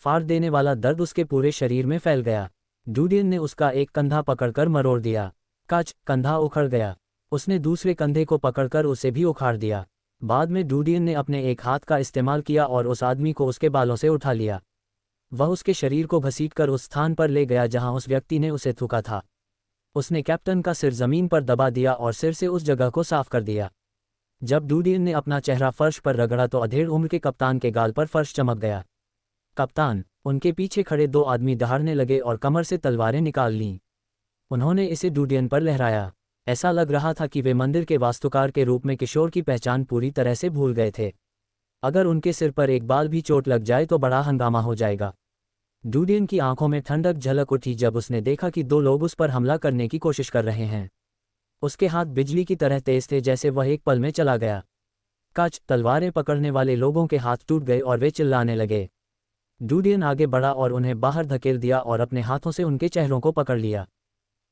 फाड़ देने वाला दर्द उसके पूरे शरीर में फैल गया। डूडियन ने उसका एक कंधा पकड़कर मरोड़ दिया। कच, कंधा उखड़ गया। उसने दूसरे कंधे को पकड़कर उसे भी उखाड़ दिया। बाद में डूडियन ने अपने एक हाथ का इस्तेमाल किया और उस आदमी को उसके बालों से उठा लिया। वह उसके शरीर को घसीटकर उस स्थान पर ले गया जहां उस व्यक्ति ने उसे थूका था। उसने कैप्टन का सिर जमीन पर दबा दिया और सिर से उस जगह को साफ कर दिया। जब डूडियन ने अपना चेहरा फर्श पर रगड़ा तो अधेड़ उम्र के कप्तान के गाल पर फर्श चमक गया। कप्तान। उनके पीछे खड़े 2 आदमी दहाड़ने लगे और कमर से तलवारें निकाल लीं। उन्होंने इसे डूडियन पर लहराया। ऐसा लग रहा था कि वे मंदिर के वास्तुकार के रूप में किशोर की पहचान पूरी तरह से भूल गए थे। अगर उनके सिर पर एक बाल भी चोट लग जाए तो बड़ा हंगामा हो जाएगा। डूडियन की आंखों में ठंडक झलक उठी जब उसने देखा कि 2 लोग उस पर हमला करने की कोशिश कर रहे हैं। उसके हाथ बिजली की तरह तेज थे जैसे वह एक पल में चला गया। कच, तलवारें पकड़ने वाले लोगों के हाथ टूट गए और वे चिल्लाने लगे। डूडियन आगे बढ़ा और उन्हें बाहर धकेल दिया और अपने हाथों से उनके चेहरों को पकड़ लिया।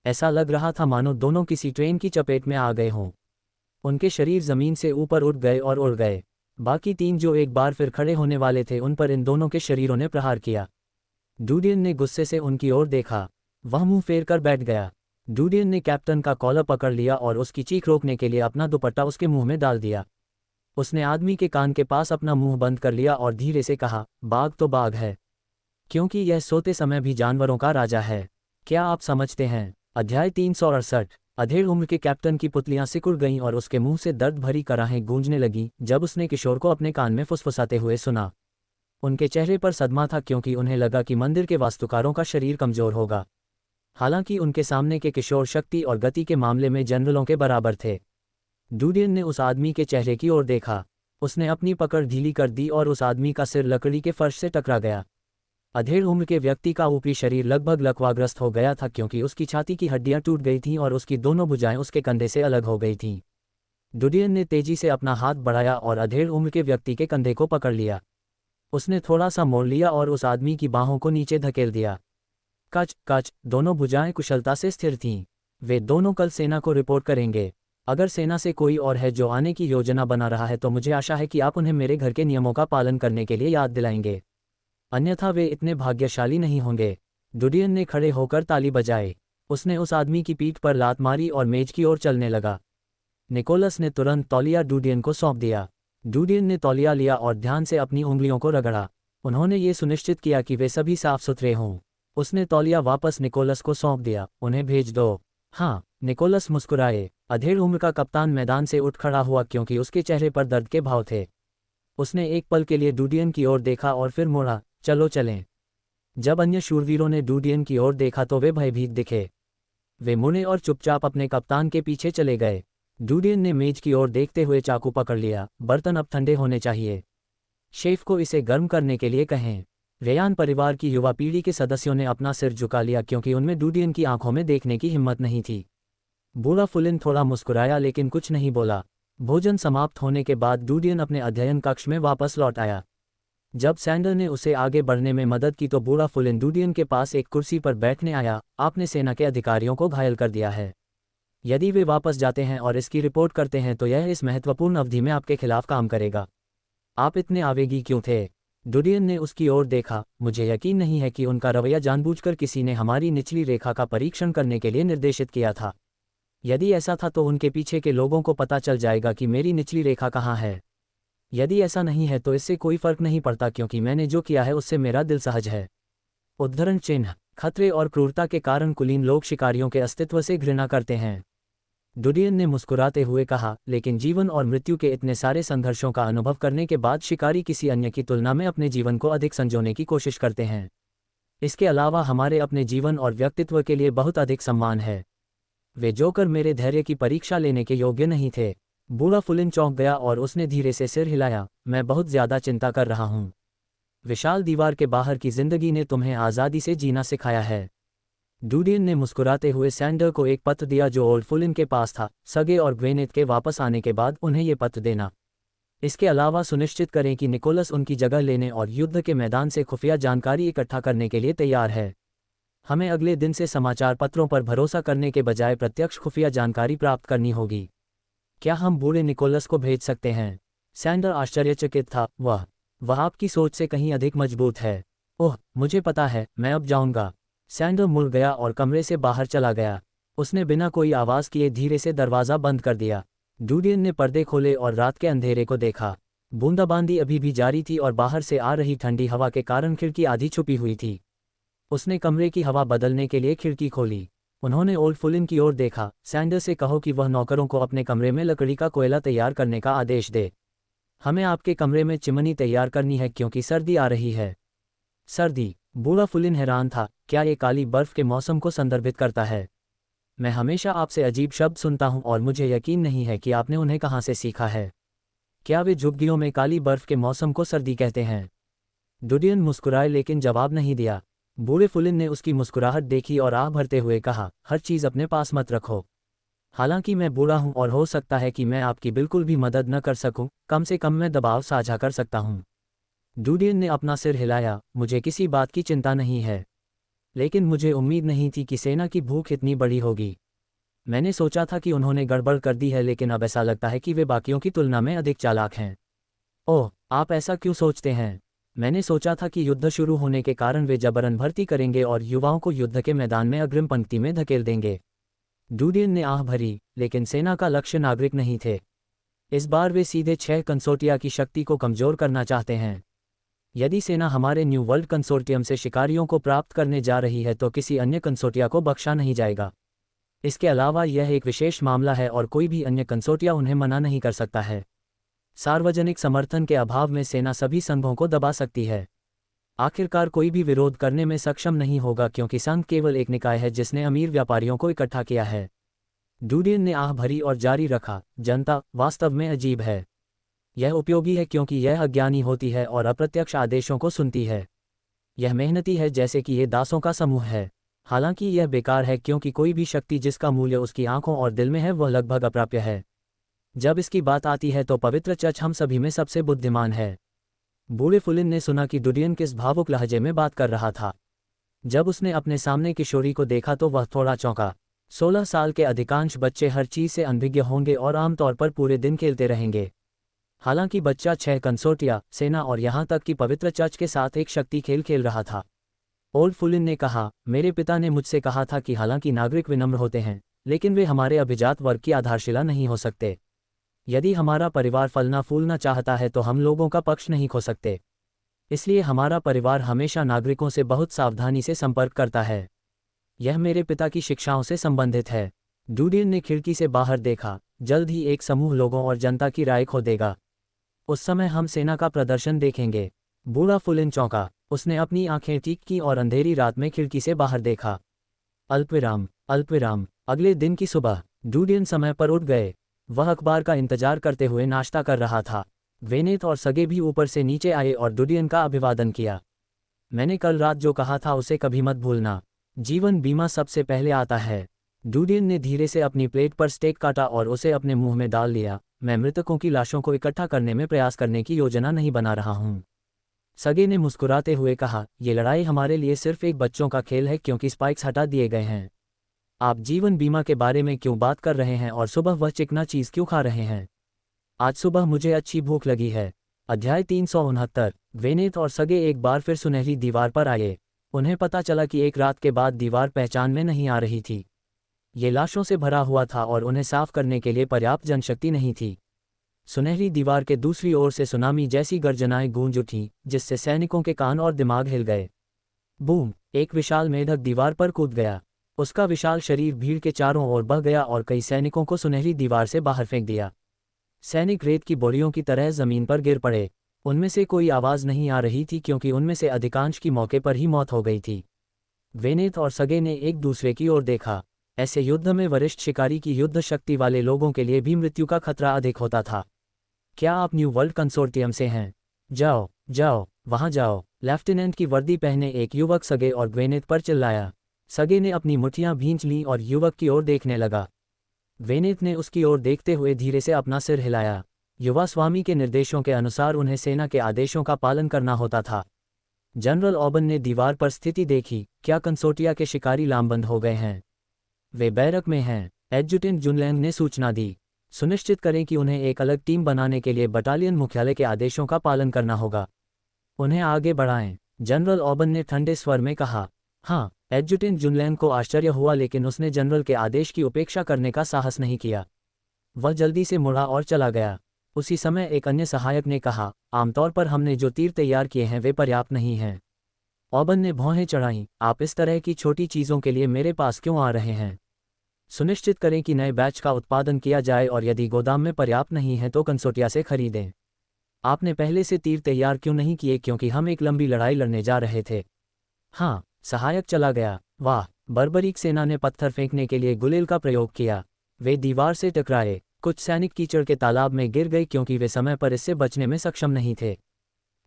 ऐसा लग रहा था मानो दोनों किसी ट्रेन की चपेट में आ गए हों। उनके शरीर जमीन से ऊपर उठ गए और उड़ गए। बाकी 3 जो एक बार फिर खड़े होने वाले थे उन पर इन दोनों के शरीरों ने प्रहार किया। डूडियन ने गुस्से से उनकी ओर देखा। वह मुंह फेर कर बैठ गया। डूडियन ने कैप्टन का कॉलर पकड़ लिया और उसकी चीख रोकने के लिए अपना दुपट्टा उसके मुंह में डाल दिया। उसने आदमी के कान के पास अपना मुंह बंद कर लिया और धीरे से कहा, बाघ तो बाघ है, क्योंकि यह सोते समय भी जानवरों का राजा है। क्या आप समझते हैं? अध्याय 368। अधेड़ उम्र के कैप्टन की पुतलियां सिकुड़ गईं और उसके मुंह से दर्द भरी कराहें गूंजने लगीं जब उसने किशोर को अपने कान में फुसफुसाते हुए सुना। उनके चेहरे पर सदमा था क्योंकि उन्हें लगा कि मंदिर के वास्तुकारों का शरीर कमजोर होगा। हालांकि उनके सामने के किशोर शक्ति और गति के मामले में जनरलों के बराबर थे। डूडियन ने उस आदमी के चेहरे की ओर देखा। उसने अपनी पकड़ ढीली कर दी और उस आदमी का सिर लकड़ी के फर्श से टकरा गया। अधेड़ उम्र के व्यक्ति का ऊपरी शरीर लगभग लकवाग्रस्त हो गया था क्योंकि उसकी छाती की हड्डियां टूट गई थीं और उसकी दोनों भुजाएं उसके कंधे से अलग हो गई थीं। डूडियन ने तेजी से अपना हाथ बढ़ाया और अधेड़ उम्र के व्यक्ति के कंधे को पकड़ लिया। उसने थोड़ा सा मोड़ लिया और उस आदमी की बाहों को नीचे धकेल दिया। कच कच, दोनों भुजाएं कुशलता से स्थिर थीं। वे दोनों कल सेना को रिपोर्ट करेंगे। अगर सेना से कोई और है जो आने की योजना बना रहा है तो मुझे आशा है कि आप उन्हें मेरे घर के नियमों का पालन करने के लिए याद दिलाएंगे, अन्यथा वे इतने भाग्यशाली नहीं होंगे। डूडियन ने खड़े होकर ताली बजाई। उसने उस आदमी की पीठ पर लात मारी और मेज की ओर चलने लगा। निकोलस ने तुरंत तौलिया डूडियन को सौंप दिया। डूडियन ने तौलिया लिया और ध्यान से अपनी उंगलियों को रगड़ा। उन्होंने ये सुनिश्चित किया कि वे सभी साफ सुथरे हों। उसने तौलिया वापस निकोलस को सौंप दिया। उन्हें भेज दो। हाँ, निकोलस मुस्कुराए। अधेड़ उम्र का कप्तान मैदान से उठ खड़ा हुआ क्योंकि उसके चेहरे पर दर्द के भाव थे। उसने एक पल के लिए डूडियन की ओर देखा और फिर मुड़ा। चलो चलें। जब अन्य शूरवीरों ने डूडियन की ओर देखा तो वे भयभीत दिखे। वे मुड़े और चुपचाप अपने कप्तान के पीछे चले गए। डूडियन ने मेज की ओर देखते हुए चाकू पकड़ लिया। बर्तन अब ठंडे होने चाहिए। शेफ को इसे गर्म करने के लिए कहें। रेयान परिवार की युवा पीढ़ी के सदस्यों ने अपना सिर झुका लिया क्योंकि उनमें डूडियन की आंखों में देखने की हिम्मत नहीं थी। बूढ़ा फुलिन थोड़ा मुस्कुराया लेकिन कुछ नहीं बोला। भोजन समाप्त होने के बाद डूडियन अपने अध्ययन कक्ष में वापस लौट आया। जब सैंडर ने उसे आगे बढ़ने में मदद की तो बूढ़ा फुलिन डूडियन के पास एक कुर्सी पर बैठने आया। आपने सेना के अधिकारियों को घायल कर दिया है। यदि वे वापस जाते हैं और इसकी रिपोर्ट करते हैं तो यह इस महत्वपूर्ण अवधि में आपके खिलाफ काम करेगा। आप इतने आवेगी क्यों थे? डुडियन ने उसकी ओर देखा। मुझे यकीन नहीं है कि उनका रवैया जानबूझकर किसी ने हमारी निचली रेखा का परीक्षण करने के लिए निर्देशित किया था। यदि ऐसा था तो उनके पीछे के लोगों को पता चल जाएगा कि मेरी निचली रेखा कहाँ है। यदि ऐसा नहीं है तो इससे कोई फर्क नहीं पड़ता, क्योंकि मैंने जो किया है उससे मेरा दिल सहज है। उद्धरण चिन्ह। खतरे और क्रूरता के कारण कुलीन लोग शिकारियों के अस्तित्व से घृणा करते हैं। डुडियन ने मुस्कुराते हुए कहा, लेकिन जीवन और मृत्यु के इतने सारे संघर्षों का अनुभव करने के बाद शिकारी किसी अन्य की तुलना में अपने जीवन को अधिक संजोने की कोशिश करते हैं। इसके अलावा हमारे अपने जीवन और व्यक्तित्व के लिए बहुत अधिक सम्मान है। वे जोकर मेरे धैर्य की परीक्षा लेने के योग्य नहीं थे। बूढ़ा फुलिन चौंक गया और उसने धीरे से सिर हिलाया। मैं बहुत ज्यादा चिंता कर रहा हूँ। विशाल दीवार के बाहर की जिंदगी ने तुम्हें आज़ादी से जीना सिखाया है। डुडियन ने मुस्कुराते हुए सैंडर को एक पत्र दिया जो ओल्ड फुलिन के पास था। सगे और ग्वेनेथ के वापस आने के बाद उन्हें ये पत्र देना। इसके अलावा सुनिश्चित करें कि निकोलस उनकी जगह लेने और युद्ध के मैदान से खुफिया जानकारी इकट्ठा करने के लिए तैयार है। हमें अगले दिन से समाचार पत्रों पर भरोसा करने के बजाय प्रत्यक्ष खुफिया जानकारी प्राप्त करनी होगी। क्या हम बूढ़े निकोलस को भेज सकते हैं? सैंडर आश्चर्यचकित था। वह आपकी सोच से कहीं अधिक मजबूत है। ओह, मुझे पता है, मैं अब जाऊंगा। सैंडर मुड़ गया और कमरे से बाहर चला गया। उसने बिना कोई आवाज़ किए धीरे से दरवाज़ा बंद कर दिया। डुडियन ने पर्दे खोले और रात के अंधेरे को देखा। बूंदाबांदी अभी भी जारी थी और बाहर से आ रही ठंडी हवा के कारण खिड़की आधी छुपी हुई थी। उसने कमरे की हवा बदलने के लिए खिड़की खोली। उन्होंने ओल्ड फुलिन की ओर देखा। सैंडर से कहो कि वह नौकरों को अपने कमरे में लकड़ी का कोयला तैयार करने का आदेश दे। हमें आपके कमरे में चिमनी तैयार करनी है क्योंकि सर्दी आ रही है। सर्दी? बूढ़ा फुलिन हैरान था। क्या ये काली बर्फ के मौसम को संदर्भित करता है? मैं हमेशा आपसे अजीब शब्द सुनता हूँ और मुझे यकीन नहीं है कि आपने उन्हें कहाँ से सीखा है। क्या वे झुग्गियों में काली बर्फ के मौसम को सर्दी कहते हैं? डुडियन मुस्कुराए लेकिन जवाब नहीं दिया। बूढ़े फुलिन ने उसकी मुस्कुराहट देखी और आह भरते हुए कहा, हर चीज़ अपने पास मत रखो। हालांकि मैं बूढ़ा हूँ और हो सकता है कि मैं आपकी बिल्कुल भी मदद न कर सकूं, कम से कम मैं दबाव साझा कर सकता हूँ। डुडियन ने अपना सिर हिलाया। मुझे किसी बात की चिंता नहीं है, लेकिन मुझे उम्मीद नहीं थी कि सेना की भूख इतनी बड़ी होगी। मैंने सोचा था कि उन्होंने गड़बड़ कर दी है, लेकिन अब ऐसा लगता है कि वे बाकियों की तुलना में अधिक चालाक हैं। ओह, आप ऐसा क्यों सोचते हैं? मैंने सोचा था कि युद्ध शुरू होने के कारण वे जबरन भर्ती करेंगे और युवाओं को युद्ध के मैदान में अग्रिम पंक्ति में धकेल देंगे। डुडियन ने आह भरी, लेकिन सेना का लक्ष्य नागरिक नहीं थे। इस बार वे सीधे 6 कंसोर्टिया की शक्ति को कमजोर करना चाहते हैं। यदि सेना हमारे न्यू वर्ल्ड कंसोर्टियम से शिकारियों को प्राप्त करने जा रही है तो किसी अन्य कंसोर्टिया को बख्शा नहीं जाएगा। इसके अलावा यह एक विशेष मामला है और कोई भी अन्य कंसोर्टिया उन्हें मना नहीं कर सकता है। सार्वजनिक समर्थन के अभाव में सेना सभी संघों को दबा सकती है। आखिरकार कोई भी विरोध करने में सक्षम नहीं होगा क्योंकि संघ केवल एक निकाय है जिसने अमीर व्यापारियों को इकट्ठा किया है। डुडियन ने आह भरी और जारी रखा, जनता वास्तव में अजीब है। यह उपयोगी है क्योंकि यह अज्ञानी होती है और अप्रत्यक्ष आदेशों को सुनती है। यह मेहनती है जैसे कि ये दासों का समूह है। हालांकि यह बेकार है क्योंकि कोई भी शक्ति जिसका मूल्य उसकी आंखों और दिल में है वह लगभग अप्राप्य है। जब इसकी बात आती है तो पवित्र चर्च हम सभी में सबसे बुद्धिमान है। बूढ़े फुलिन ने सुना कि डुडियन किस भावुक लहजे में बात कर रहा था। जब उसने अपने सामने किशोरी को देखा तो वह थोड़ा चौंका। 16 साल के अधिकांश बच्चे हर चीज़ से अनभिज्ञ होंगे और आमतौर पर पूरे दिन खेलते रहेंगे। हालांकि बच्चा 6 कंसोर्टिया, सेना और यहाँ तक कि पवित्र चर्च के साथ एक शक्ति खेल खेल रहा था। ओल्ड फुलिन ने कहा, मेरे पिता ने मुझसे कहा था कि हालांकि नागरिक विनम्र होते हैं, लेकिन वे हमारे अभिजात वर्ग की आधारशिला नहीं हो सकते। यदि हमारा परिवार फलना फूलना चाहता है तो हम लोगों का पक्ष नहीं खो सकते। इसलिए हमारा परिवार हमेशा नागरिकों से बहुत सावधानी से संपर्क करता है। यह मेरे पिता की शिक्षाओं से संबंधित है। डुडियन ने खिड़की से बाहर देखा। जल्द ही एक समूह लोगों और जनता की राय खो देगा। उस समय हम सेना का प्रदर्शन देखेंगे। बूढ़ा फुलिन चौंका। उसने अपनी आंखें ठीक की और अंधेरी रात में खिड़की से बाहर देखा। अल्पविराम, अल्पविराम। अगले दिन की सुबह डुडियन समय पर उठ गए। वह अखबार का इंतजार करते हुए नाश्ता कर रहा था। वेनेथ और सगे भी ऊपर से नीचे आए और डुडियन का अभिवादन किया। मैंने कल रात जो कहा था उसे कभी मत भूलना। जीवन बीमा सबसे पहले आता है। डुडियन ने धीरे से अपनी प्लेट पर स्टेक काटा और उसे अपने मुंह में डाल लिया। मैं मृतकों की लाशों को इकट्ठा करने में प्रयास करने की योजना नहीं बना रहा हूँ। सगे ने मुस्कुराते हुए कहा, यह लड़ाई हमारे लिए सिर्फ एक बच्चों का खेल है क्योंकि स्पाइक्स हटा दिए गए हैं। आप जीवन बीमा के बारे में क्यों बात कर रहे हैं और सुबह वह चिकना चीज़ क्यों खा रहे हैं? आज सुबह मुझे अच्छी भूख लगी है। अध्याय 369। ग्वेनेथ और सगे एक बार फिर सुनहरी दीवार पर आए। उन्हें पता चला कि एक रात के बाद दीवार पहचान में नहीं आ रही थी। ये लाशों से भरा हुआ था और उन्हें साफ करने के लिए पर्याप्त जनशक्ति नहीं थी। सुनहरी दीवार के दूसरी ओर से सुनामी जैसी गर्जनाएं गूंज उठीं, जिससे सैनिकों के कान और दिमाग हिल गए। बूम! एक विशाल मेढक दीवार पर कूद गया। उसका विशाल शरीर भीड़ के चारों ओर बह गया और कई सैनिकों को सुनहरी दीवार से बाहर फेंक दिया। सैनिक रेत की बोरियों की तरह जमीन पर गिर पड़े। उनमें से कोई आवाज़ नहीं आ रही थी क्योंकि उनमें से अधिकांश की मौके पर ही मौत हो गई थी। ग्वेनेथ और सगे ने एक दूसरे की ओर देखा। ऐसे युद्ध में वरिष्ठ शिकारी की युद्ध शक्ति वाले लोगों के लिए भी मृत्यु का खतरा अधिक होता था। क्या आप न्यू वर्ल्ड कंसोर्टियम से हैं? जाओ जाओ, वहां जाओ। लेफ्टिनेंट की वर्दी पहने एक युवक सगे और ग्वेनेथ पर चिल्लाया। सगे ने अपनी मुट्ठियां भींच लीं और युवक की ओर देखने लगा। ग्वेनेथ ने उसकी ओर देखते हुए धीरे से अपना सिर हिलाया। युवा स्वामी के निर्देशों के अनुसार उन्हें सेना के आदेशों का पालन करना होता था। जनरल ऑबन ने दीवार पर स्थिति देखी। क्या कंसोर्टिया के शिकारी लामबंद हो गए हैं? वे बैरक में हैं, एडजुटेंट जुनलैंग ने सूचना दी। सुनिश्चित करें कि उन्हें एक अलग टीम बनाने के लिए बटालियन मुख्यालय के आदेशों का पालन करना होगा। उन्हें आगे बढ़ाएं, जनरल ऑबन ने ठंडे स्वर में कहा। हाँ, एडजुटेंट जुनलैंग को आश्चर्य हुआ, लेकिन उसने जनरल के आदेश की उपेक्षा करने का साहस नहीं किया। वह जल्दी से मुड़ा और चला गया। उसी समय एक अन्य सहायक ने कहा, आमतौर पर हमने जो तीर तैयार किए हैं वे पर्याप्त नहीं हैं। ऑबन ने भौहें चढ़ाईं। आप इस तरह की छोटी चीज़ों के लिए मेरे पास क्यों आ रहे हैं? सुनिश्चित करें कि नए बैच का उत्पादन किया जाए और यदि गोदाम में पर्याप्त नहीं है तो कंसोर्टिया से खरीदें। आपने पहले से तीर तैयार क्यों नहीं किए? क्योंकि हम एक लंबी लड़ाई लड़ने जा रहे थे। हाँ, सहायक चला गया। वाह! बर्बरीक सेना ने पत्थर फेंकने के लिए गुलेल का प्रयोग किया। वे दीवार से टकराए। कुछ सैनिक कीचड़ के तालाब में गिर गए क्योंकि वे समय पर इससे बचने में सक्षम नहीं थे।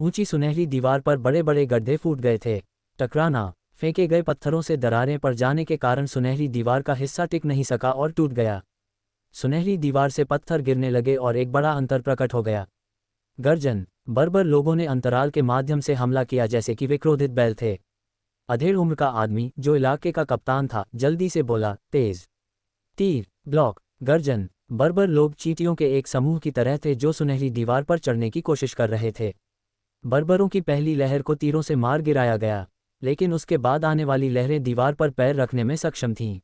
ऊंची सुनहरी दीवार पर बड़े बड़े गड्ढे फूट गए थे। टकराना, फेंके गए पत्थरों से दरारें पड़ जाने के कारण सुनहरी दीवार का हिस्सा टिक नहीं सका और टूट गया। सुनहरी दीवार से पत्थर गिरने लगे और एक बड़ा अंतर प्रकट हो गया। गर्जन! बर्बर लोगों ने अंतराल के माध्यम से हमला किया जैसे कि वे क्रोधित बैल थे। अधेड़ उम्र का आदमी, जो इलाके का कप्तान था, जल्दी से बोला, तेज तीर, ब्लॉक। गर्जन! बर्बर लोग चींटियों के एक समूह की तरह थे जो सुनहरी दीवार पर चढ़ने की कोशिश कर रहे थे। बर्बरों की पहली लहर को तीरों से मार गिराया गया, लेकिन उसके बाद आने वाली लहरें दीवार पर पैर रखने में सक्षम थीं।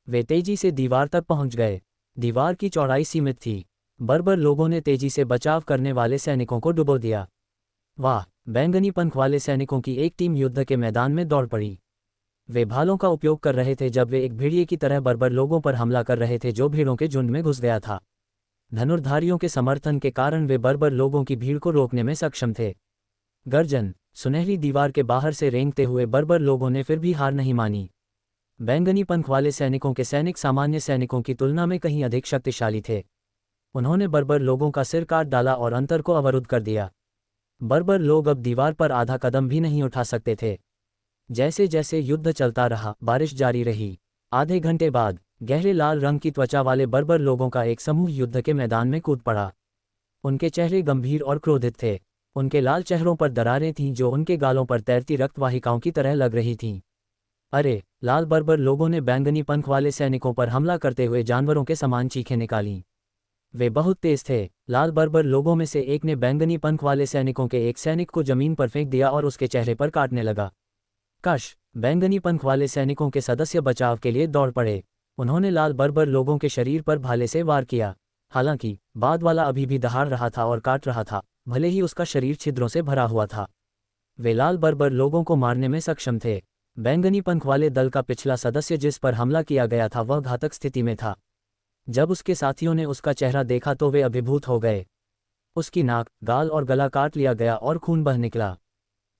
वे तेजी से दीवार तक पहुंच गए। दीवार की चौड़ाई सीमित थी। बर्बर लोगों ने तेजी से बचाव करने वाले सैनिकों को डुबो दिया। वाह! बैंगनी पंख वाले सैनिकों की एक टीम युद्ध के मैदान में दौड़ पड़ी। वे भालों का उपयोग कर रहे थे जब वे एक भेड़िए की तरह बर्बर लोगों पर हमला कर रहे थे जो भीड़ों के झुंड में घुस गया था। धनुर्धारियों के समर्थन के कारण वे बर्बर लोगों की भीड़ को रोकने में सक्षम थे। गर्जन! सुनहरी दीवार के बाहर से रेंगते हुए बर्बर लोगों ने फिर भी हार नहीं मानी। बैंगनी पंख वाले सैनिकों के सैनिक सामान्य सैनिकों की तुलना में कहीं अधिक शक्तिशाली थे। उन्होंने बर्बर लोगों का सिर काट डाला और अंतर को अवरुद्ध कर दिया। बर्बर लोग अब दीवार पर आधा कदम भी नहीं उठा सकते थे। जैसे जैसे युद्ध चलता रहा, बारिश जारी रही। आधे घंटे बाद गहरे लाल रंग की त्वचा वाले बर्बर लोगों का एक समूह युद्ध के मैदान में कूद पड़ा। उनके चेहरे गंभीर और क्रोधित थे। उनके लाल चेहरों पर दरारें थीं जो उनके गालों पर तैरती रक्तवाहिकाओं की तरह लग रही थीं। अरे! लाल बर्बर लोगों ने बैंगनी पंख वाले सैनिकों पर हमला करते हुए जानवरों के समान चीखें निकालीं। वे बहुत तेज थे। लाल बर्बर लोगों में से एक ने बैंगनी पंख वाले सैनिकों के एक सैनिक को जमीन पर फेंक दिया और उसके चेहरे पर काटने लगा। कश! बैंगनी पंख वाले सैनिकों के सदस्य बचाव के लिए दौड़ पड़े। उन्होंने लाल बर्बर लोगों के शरीर पर भाले से वार किया। हालांकि बाद वाला अभी भी दहाड़ रहा था और काट रहा था, भले ही उसका शरीर छिद्रों से भरा हुआ था। वे लाल बर्बर लोगों को मारने में सक्षम थे। बैंगनी पंख वाले दल का पिछला सदस्य जिस पर हमला किया गया था वह घातक स्थिति में था। जब उसके साथियों ने उसका चेहरा देखा तो वे अभिभूत हो गए। उसकी नाक, गाल और गला काट लिया गया और खून बह निकला।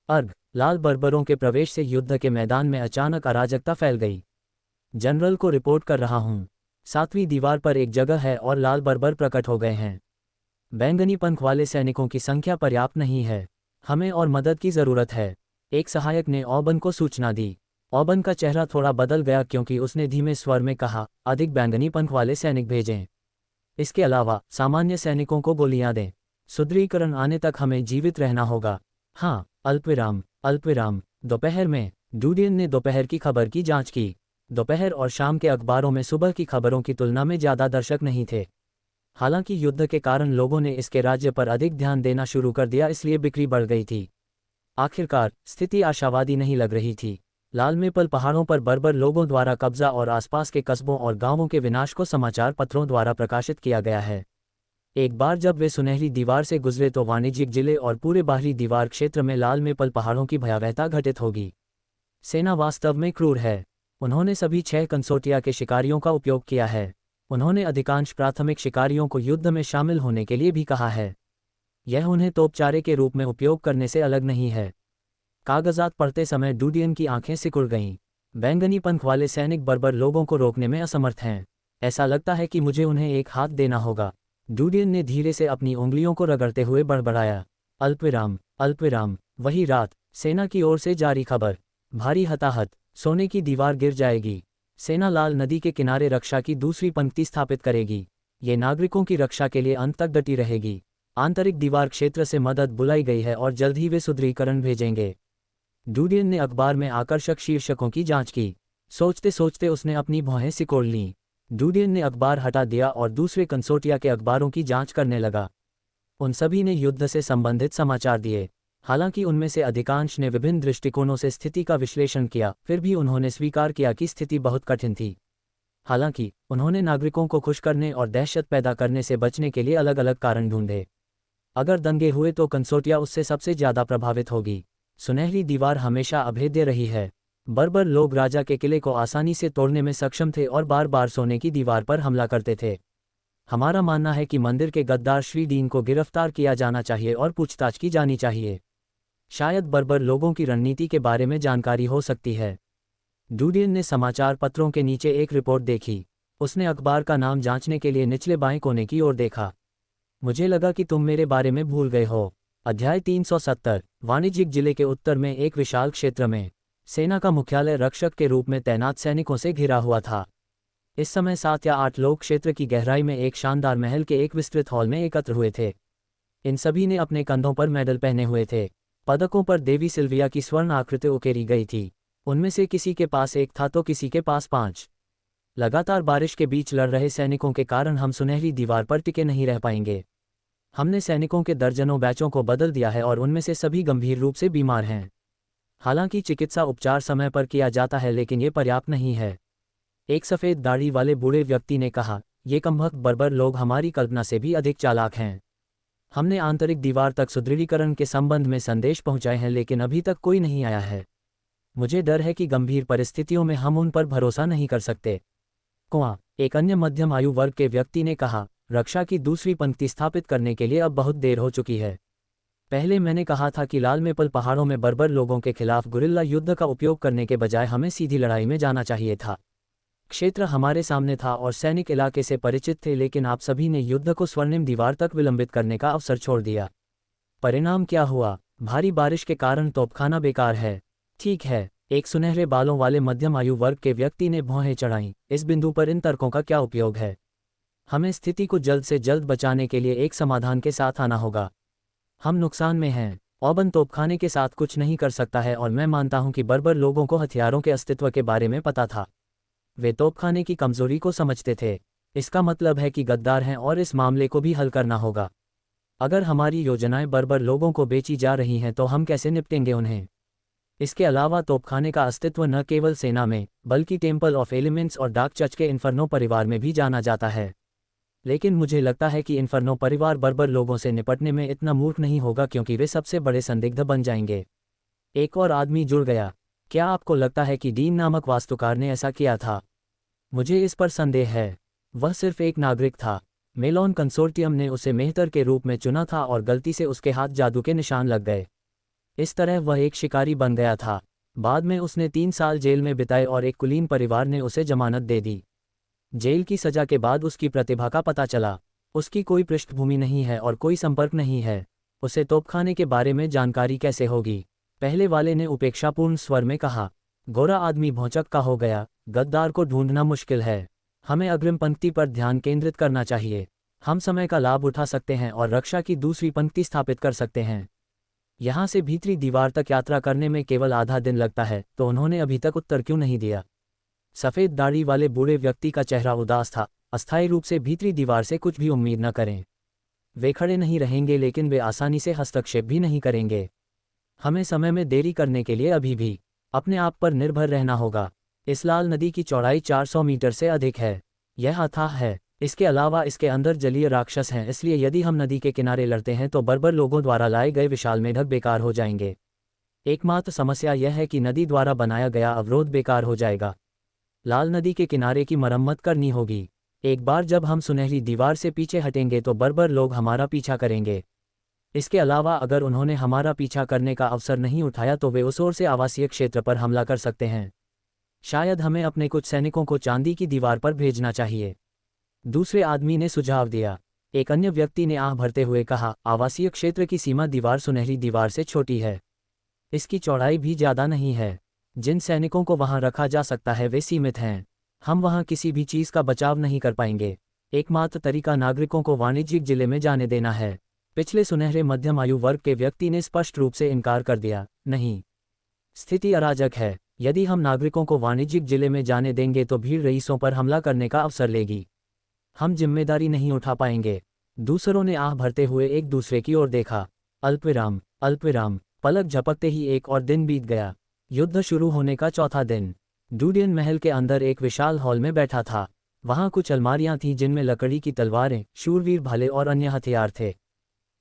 अर्घ! लाल बर्बरों के प्रवेश से युद्ध के मैदान में अचानक अराजकता फैल गई। जनरल को रिपोर्ट कर रहा हूं। 7वीं दीवार पर एक जगह है और लाल बर्बर प्रकट हो गए हैं। बैंगनी पंख वाले सैनिकों की संख्या पर्याप्त नहीं है। हमें और मदद की जरूरत है। एक सहायक ने ऑबन को सूचना दी। ऑबन का चेहरा थोड़ा बदल गया क्योंकि उसने धीमे स्वर में कहा, अधिक बैंगनी पंख वाले सैनिक भेजें। इसके अलावा सामान्य सैनिकों को गोलियां दें। सुदृढ़ीकरण आने तक हमें जीवित रहना होगा। हाँ, अल्पविराम। अल्पविराम। दोपहर में डूडियन ने दोपहर की खबर की जांच की। दोपहर और शाम के अखबारों में सुबह की खबरों की तुलना में ज़्यादा दर्शक नहीं थे। हालांकि युद्ध के कारण लोगों ने इसके राज्य पर अधिक ध्यान देना शुरू कर दिया, इसलिए बिक्री बढ़ गई थी। आखिरकार स्थिति आशावादी नहीं लग रही थी। लाल मेपल पहाड़ों पर बर्बर लोगों द्वारा कब्जा और आसपास के कस्बों और गांवों के विनाश को समाचार पत्रों द्वारा प्रकाशित किया गया है। एक बार जब वे सुनहरी दीवार से गुजरे तो वाणिज्यिक जिले और पूरे बाहरी दीवार क्षेत्र में लाल मेपल पहाड़ों की भयावहता घटित होगी। सेना वास्तव में क्रूर है। उन्होंने सभी 6 कंसोर्टिया के शिकारियों का उपयोग किया है। उन्होंने अधिकांश प्राथमिक शिकारियों को युद्ध में शामिल होने के लिए भी कहा है। यह उन्हें तोपचारे के रूप में उपयोग करने से अलग नहीं है। कागजात पढ़ते समय डूडियन की आंखें सिकुड़ गईं। बैंगनी पंख वाले सैनिक बर्बर लोगों को रोकने में असमर्थ हैं। ऐसा लगता है कि मुझे उन्हें एक हाथ देना होगा। डूडियन ने धीरे से अपनी उंगलियों को रगड़ते हुए बड़बड़ाया। अल्पविराम, अल्पविराम। वही रात, सेना की ओर से जारी खबर। भारी हताहत, सोने की दीवार गिर जाएगी। सेना लाल नदी के किनारे रक्षा की दूसरी पंक्ति स्थापित करेगी। ये नागरिकों की रक्षा के लिए अंत तक डटी रहेगी। आंतरिक दीवार क्षेत्र से मदद बुलाई गई है और जल्द ही वे सुदृढ़ीकरण भेजेंगे। डूडियन ने अखबार में आकर्षक शीर्षकों की जांच की। सोचते सोचते उसने अपनी भौहें सिकोड़ लीं। डूडियन ने अखबार हटा दिया और दूसरे कंसोर्टिया के अखबारों की जांच करने लगा। उन सभी ने युद्ध से संबंधित समाचार दिए। हालांकि उनमें से अधिकांश ने विभिन्न दृष्टिकोणों से स्थिति का विश्लेषण किया, फिर भी उन्होंने स्वीकार किया कि स्थिति बहुत कठिन थी। हालांकि उन्होंने नागरिकों को खुश करने और दहशत पैदा करने से बचने के लिए अलग अलग कारण ढूंढे। अगर दंगे हुए तो कंसोर्टिया उससे सबसे ज्यादा प्रभावित होगी। सुनहरी दीवार हमेशा अभेद्य रही है। बर्बर लोग राजा के किले को आसानी से तोड़ने में सक्षम थे और बार बार सोने की दीवार पर हमला करते थे। हमारा मानना है कि मंदिर के गद्दार श्री डीन को गिरफ्तार किया जाना चाहिए और पूछताछ की जानी चाहिए। शायद बर्बर लोगों की रणनीति के बारे में जानकारी हो सकती है। डूडियन ने समाचार पत्रों के नीचे एक रिपोर्ट देखी। उसने अखबार का नाम जांचने के लिए निचले बाएं कोने की ओर देखा। मुझे लगा कि तुम मेरे बारे में भूल गए हो। अध्याय 370। वाणिज्यिक जिले के उत्तर में एक विशाल क्षेत्र में सेना का मुख्यालय रक्षक के रूप में तैनात सैनिकों से घिरा हुआ था। इस समय 7 या 8 लोग क्षेत्र की गहराई में एक शानदार महल के एक विस्तृत हॉल में एकत्र हुए थे। इन सभी ने अपने कंधों पर मेडल पहने हुए थे। पदकों पर देवी सिल्विया की स्वर्ण आकृति उकेरी गई थी। उनमें से किसी के पास एक था तो किसी के पास 5। लगातार बारिश के बीच लड़ रहे सैनिकों के कारण हम सुनहरी दीवार पर टिके नहीं रह पाएंगे। हमने सैनिकों के दर्जनों बैचों को बदल दिया है और उनमें से सभी गंभीर रूप से बीमार हैं। हालांकि चिकित्सा उपचार समय पर किया जाता है, लेकिन ये पर्याप्त नहीं है। एक सफ़ेद दाढ़ी वाले बूढ़े व्यक्ति ने कहा, ये कमबख्त बर्बर लोग हमारी कल्पना से भी अधिक चालाक हैं। हमने आंतरिक दीवार तक सुदृढ़ीकरण के संबंध में संदेश पहुंचाए हैं, लेकिन अभी तक कोई नहीं आया है। मुझे डर है कि गंभीर परिस्थितियों में हम उन पर भरोसा नहीं कर सकते। कुआं, एक अन्य मध्यम आयु वर्ग के व्यक्ति ने कहा, रक्षा की दूसरी पंक्ति स्थापित करने के लिए अब बहुत देर हो चुकी है। पहले मैंने कहा था कि लाल मेपल पहाड़ों में बर्बर लोगों के खिलाफ गुरिल्ला युद्ध का उपयोग करने के बजाय हमें सीधी लड़ाई में जाना चाहिए था। क्षेत्र हमारे सामने था और सैनिक इलाके से परिचित थे, लेकिन आप सभी ने युद्ध को स्वर्णिम दीवार तक विलंबित करने का अवसर छोड़ दिया। परिणाम क्या हुआ? भारी बारिश के कारण तोपखाना बेकार है। ठीक है, एक सुनहरे बालों वाले मध्यम आयु वर्ग के व्यक्ति ने भौहें चढ़ाईं। इस बिंदु पर इन तर्कों का क्या उपयोग है? हमें स्थिति को जल्द से जल्द बचाने के लिए एक समाधान के साथ आना होगा। हम नुकसान में हैं। औबन तोपखाने के साथ कुछ नहीं कर सकता है और मैं मानता हूं कि बर्बर लोगों को हथियारों के अस्तित्व के बारे में पता था। वे तोपखाने की कमजोरी को समझते थे। इसका मतलब है कि गद्दार हैं और इस मामले को भी हल करना होगा। अगर हमारी योजनाएं बर्बर लोगों को बेची जा रही हैं तो हम कैसे निपटेंगे उन्हें? इसके अलावा तोपखाने का अस्तित्व न केवल सेना में बल्कि टेम्पल ऑफ एलिमेंट्स और डार्क चर्च के इन्फर्नो परिवार में भी जाना जाता है। लेकिन मुझे लगता है कि इन्फर्नो परिवार बर्बर लोगों से निपटने में इतना मूर्ख नहीं होगा, क्योंकि वे सबसे बड़े संदिग्ध बन जाएंगे। एक और आदमी जुड़ गया। क्या आपको लगता है कि डीन नामक वास्तुकार ने ऐसा किया था? मुझे इस पर संदेह है। वह सिर्फ एक नागरिक था। मेलोन कंसोर्टियम ने उसे मेहतर के रूप में चुना था और गलती से उसके हाथ जादू के निशान लग गए। इस तरह वह एक शिकारी बन गया था। बाद में उसने 3 साल जेल में बिताए और एक कुलीन परिवार ने उसे जमानत दे दी। जेल की सजा के बाद उसकी प्रतिभा का पता चला। उसकी कोई पृष्ठभूमि नहीं है और कोई संपर्क नहीं है। उसे तोपखाने के बारे में जानकारी कैसे होगी? पहले वाले ने उपेक्षापूर्ण स्वर में कहा। गोरा आदमी भौचक्का हो गया। गद्दार को ढूंढना मुश्किल है। हमें अग्रिम पंक्ति पर ध्यान केंद्रित करना चाहिए। हम समय का लाभ उठा सकते हैं और रक्षा की दूसरी पंक्ति स्थापित कर सकते हैं। यहाँ से भीतरी दीवार तक यात्रा करने में केवल आधा दिन लगता है, तो उन्होंने अभी तक उत्तर क्यों नहीं दिया? सफ़ेद दाढ़ी वाले बूढ़े व्यक्ति का चेहरा उदास था। अस्थायी रूप से भीतरी दीवार से कुछ भी उम्मीद न करें। वे खड़े नहीं रहेंगे, लेकिन वे आसानी से हस्तक्षेप भी नहीं करेंगे। हमें समय में देरी करने के लिए अभी भी अपने आप पर निर्भर रहना होगा। इस लाल नदी की चौड़ाई 400 मीटर से अधिक है। यह अथाह है। इसके अलावा इसके अंदर जलीय राक्षस हैं, इसलिए यदि हम नदी के किनारे लड़ते हैं तो बर्बर लोगों द्वारा लाए गए विशाल मेढक बेकार हो जाएंगे। एकमात्र समस्या यह है कि नदी द्वारा बनाया गया अवरोध बेकार हो जाएगा। लाल नदी के किनारे की मरम्मत करनी होगी। एक बार जब हम सुनहरी दीवार से पीछे हटेंगे तो बर्बर लोग हमारा पीछा करेंगे। इसके अलावा अगर उन्होंने हमारा पीछा करने का अवसर नहीं उठाया तो वे उस ओर से आवासीय क्षेत्र पर हमला कर सकते हैं। शायद हमें अपने कुछ सैनिकों को चांदी की दीवार पर भेजना चाहिए। दूसरे आदमी ने सुझाव दिया। एक अन्य व्यक्ति ने आह भरते हुए कहा, आवासीय क्षेत्र की सीमा दीवार सुनहरी दीवार से छोटी है। इसकी चौड़ाई भी ज़्यादा नहीं है। जिन सैनिकों को वहां रखा जा सकता है वे सीमित हैं। हम वहां किसी भी चीज़ का बचाव नहीं कर पाएंगे। एकमात्र तरीका नागरिकों को वाणिज्यिक जिले में जाने देना है। पिछले सुनहरे मध्यम आयु वर्ग के व्यक्ति ने स्पष्ट रूप से इनकार कर दिया, नहीं। स्थिति अराजक है। यदि हम नागरिकों को वाणिज्यिक जिले में जाने देंगे तो भीड़ रईसों पर हमला करने का अवसर लेगी। हम जिम्मेदारी नहीं उठा पाएंगे। दूसरों ने आह भरते हुए एक दूसरे की ओर देखा। अल्पविराम, अल्पविराम। पलक झपकते ही एक और दिन बीत गया। युद्ध शुरू होने का चौथा दिन। डूडियन महल के अंदर एक विशाल हॉल में बैठा था। वहां कुछ अलमारियां थीं जिनमें लकड़ी की तलवारें, शूरवीर भाले और अन्य हथियार थे।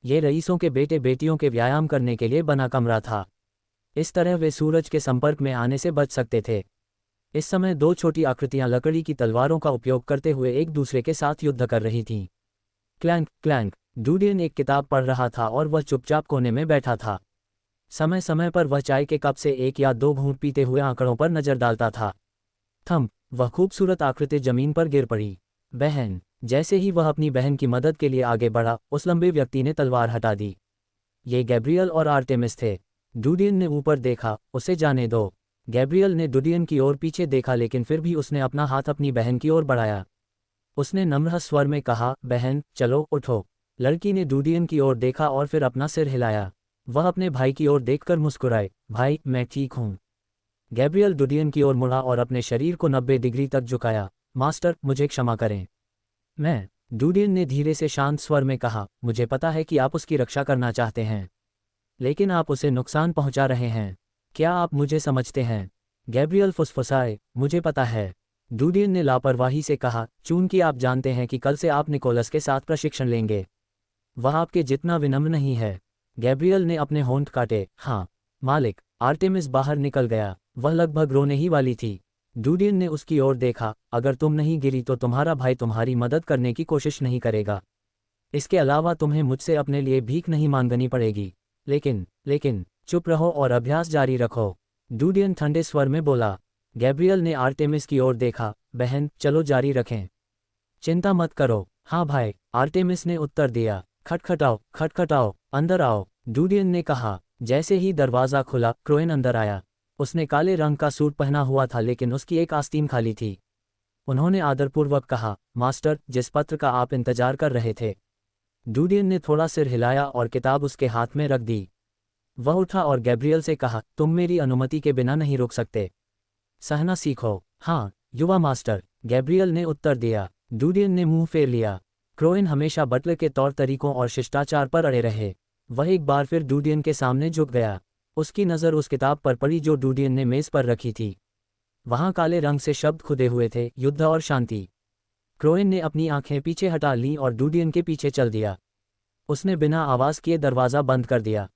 ये रईसों के बेटे बेटियों के व्यायाम करने के लिए बना कमरा था। इस तरह वे सूरज के संपर्क में आने से बच सकते थे। इस समय दो छोटी आकृतियां लकड़ी की तलवारों का उपयोग करते हुए एक दूसरे के साथ युद्ध कर रही थीं। Clank clank. डूडियन एक किताब पढ़ रहा था और वह चुपचाप कोने में बैठा था। समय समय पर वह चाय के कप से एक या दो घूंट पीते हुए आंकड़ों पर नजर डालता था। थम। वह खूबसूरत आकृति जमीन पर गिर पड़ी। बहन। जैसे ही वह अपनी बहन की मदद के लिए आगे बढ़ा, उस लंबे व्यक्ति ने तलवार हटा दी। ये गैब्रियल और आर्टेमिस थे। डूडियन ने ऊपर देखा, उसे जाने दो। गैब्रियल ने डूडियन की ओर पीछे देखा लेकिन फिर भी उसने अपना हाथ अपनी बहन की ओर बढ़ाया। उसने नम्र स्वर में कहा, बहन चलो उठो। लड़की ने डूडियन की ओर देखा और फिर अपना सिर हिलाया। वह अपने भाई की ओर देखकर मुस्कुराए, भाई मैं ठीक हूँ। गैब्रियल डूडियन की ओर मुड़ा और अपने शरीर को 90 डिग्री तक झुकाया। मास्टर मुझे क्षमा करें। मैं। डूडियन ने धीरे से शांत स्वर में कहा, मुझे पता है कि आप उसकी रक्षा करना चाहते हैं, लेकिन आप उसे नुकसान पहुंचा रहे हैं। क्या आप मुझे समझते हैं? गैब्रियल फुसफुसाए, मुझे पता है। डूडियन ने लापरवाही से कहा, चूंकि आप जानते हैं कि कल से आप निकोलस के साथ प्रशिक्षण लेंगे। वह आपके जितना विनम्र नहीं है। गैब्रियल ने अपने होंठ काटे। हाँ मालिक। आर्टेमिस बाहर निकल गया। वह लगभग रोने ही वाली थी। डूडियन ने उसकी ओर देखा, अगर तुम नहीं गिरी तो तुम्हारा भाई तुम्हारी मदद करने की कोशिश नहीं करेगा। इसके अलावा तुम्हें मुझसे अपने लिए भीख नहीं मांगनी पड़ेगी। लेकिन चुप रहो और अभ्यास जारी रखो। डूडियन ठंडे स्वर में बोला। गैब्रियल ने आर्टेमिस की ओर देखा। बहन चलो जारी रखें। चिंता मत करो। हाँ भाई, आर्टेमिस ने उत्तर दिया। खटखटाओ खटखटाओ, अंदर आओ, डूडियन ने कहा। जैसे ही दरवाज़ा खुला, क्रोएन अंदर आया। उसने काले रंग का सूट पहना हुआ था लेकिन उसकी एक आस्तीन खाली थी। उन्होंने आदरपूर्वक कहा, मास्टर जिस पत्र का आप इंतजार कर रहे थे। डूडियन ने थोड़ा सिर हिलाया और किताब उसके हाथ में रख दी। वह उठा और गैब्रियल से कहा, तुम मेरी अनुमति के बिना नहीं रुक सकते। सहना सीखो। हाँ युवा मास्टर, गैब्रियल ने उत्तर दिया। डूडियन ने मुंह फेर लिया। क्रोएन हमेशा बटलर के तौर तरीकों और शिष्टाचार पर अड़े रहे। वह एक बार फिर डूडियन के सामने झुक गया। उसकी नज़र उस किताब पर पड़ी जो डूडियन ने मेज़ पर रखी थी। वहाँ काले रंग से शब्द खुदे हुए थे, युद्ध और शांति। क्रोएन ने अपनी आंखें पीछे हटा लीं और डूडियन के पीछे चल दिया। उसने बिना आवाज़ किए दरवाज़ा बंद कर दिया।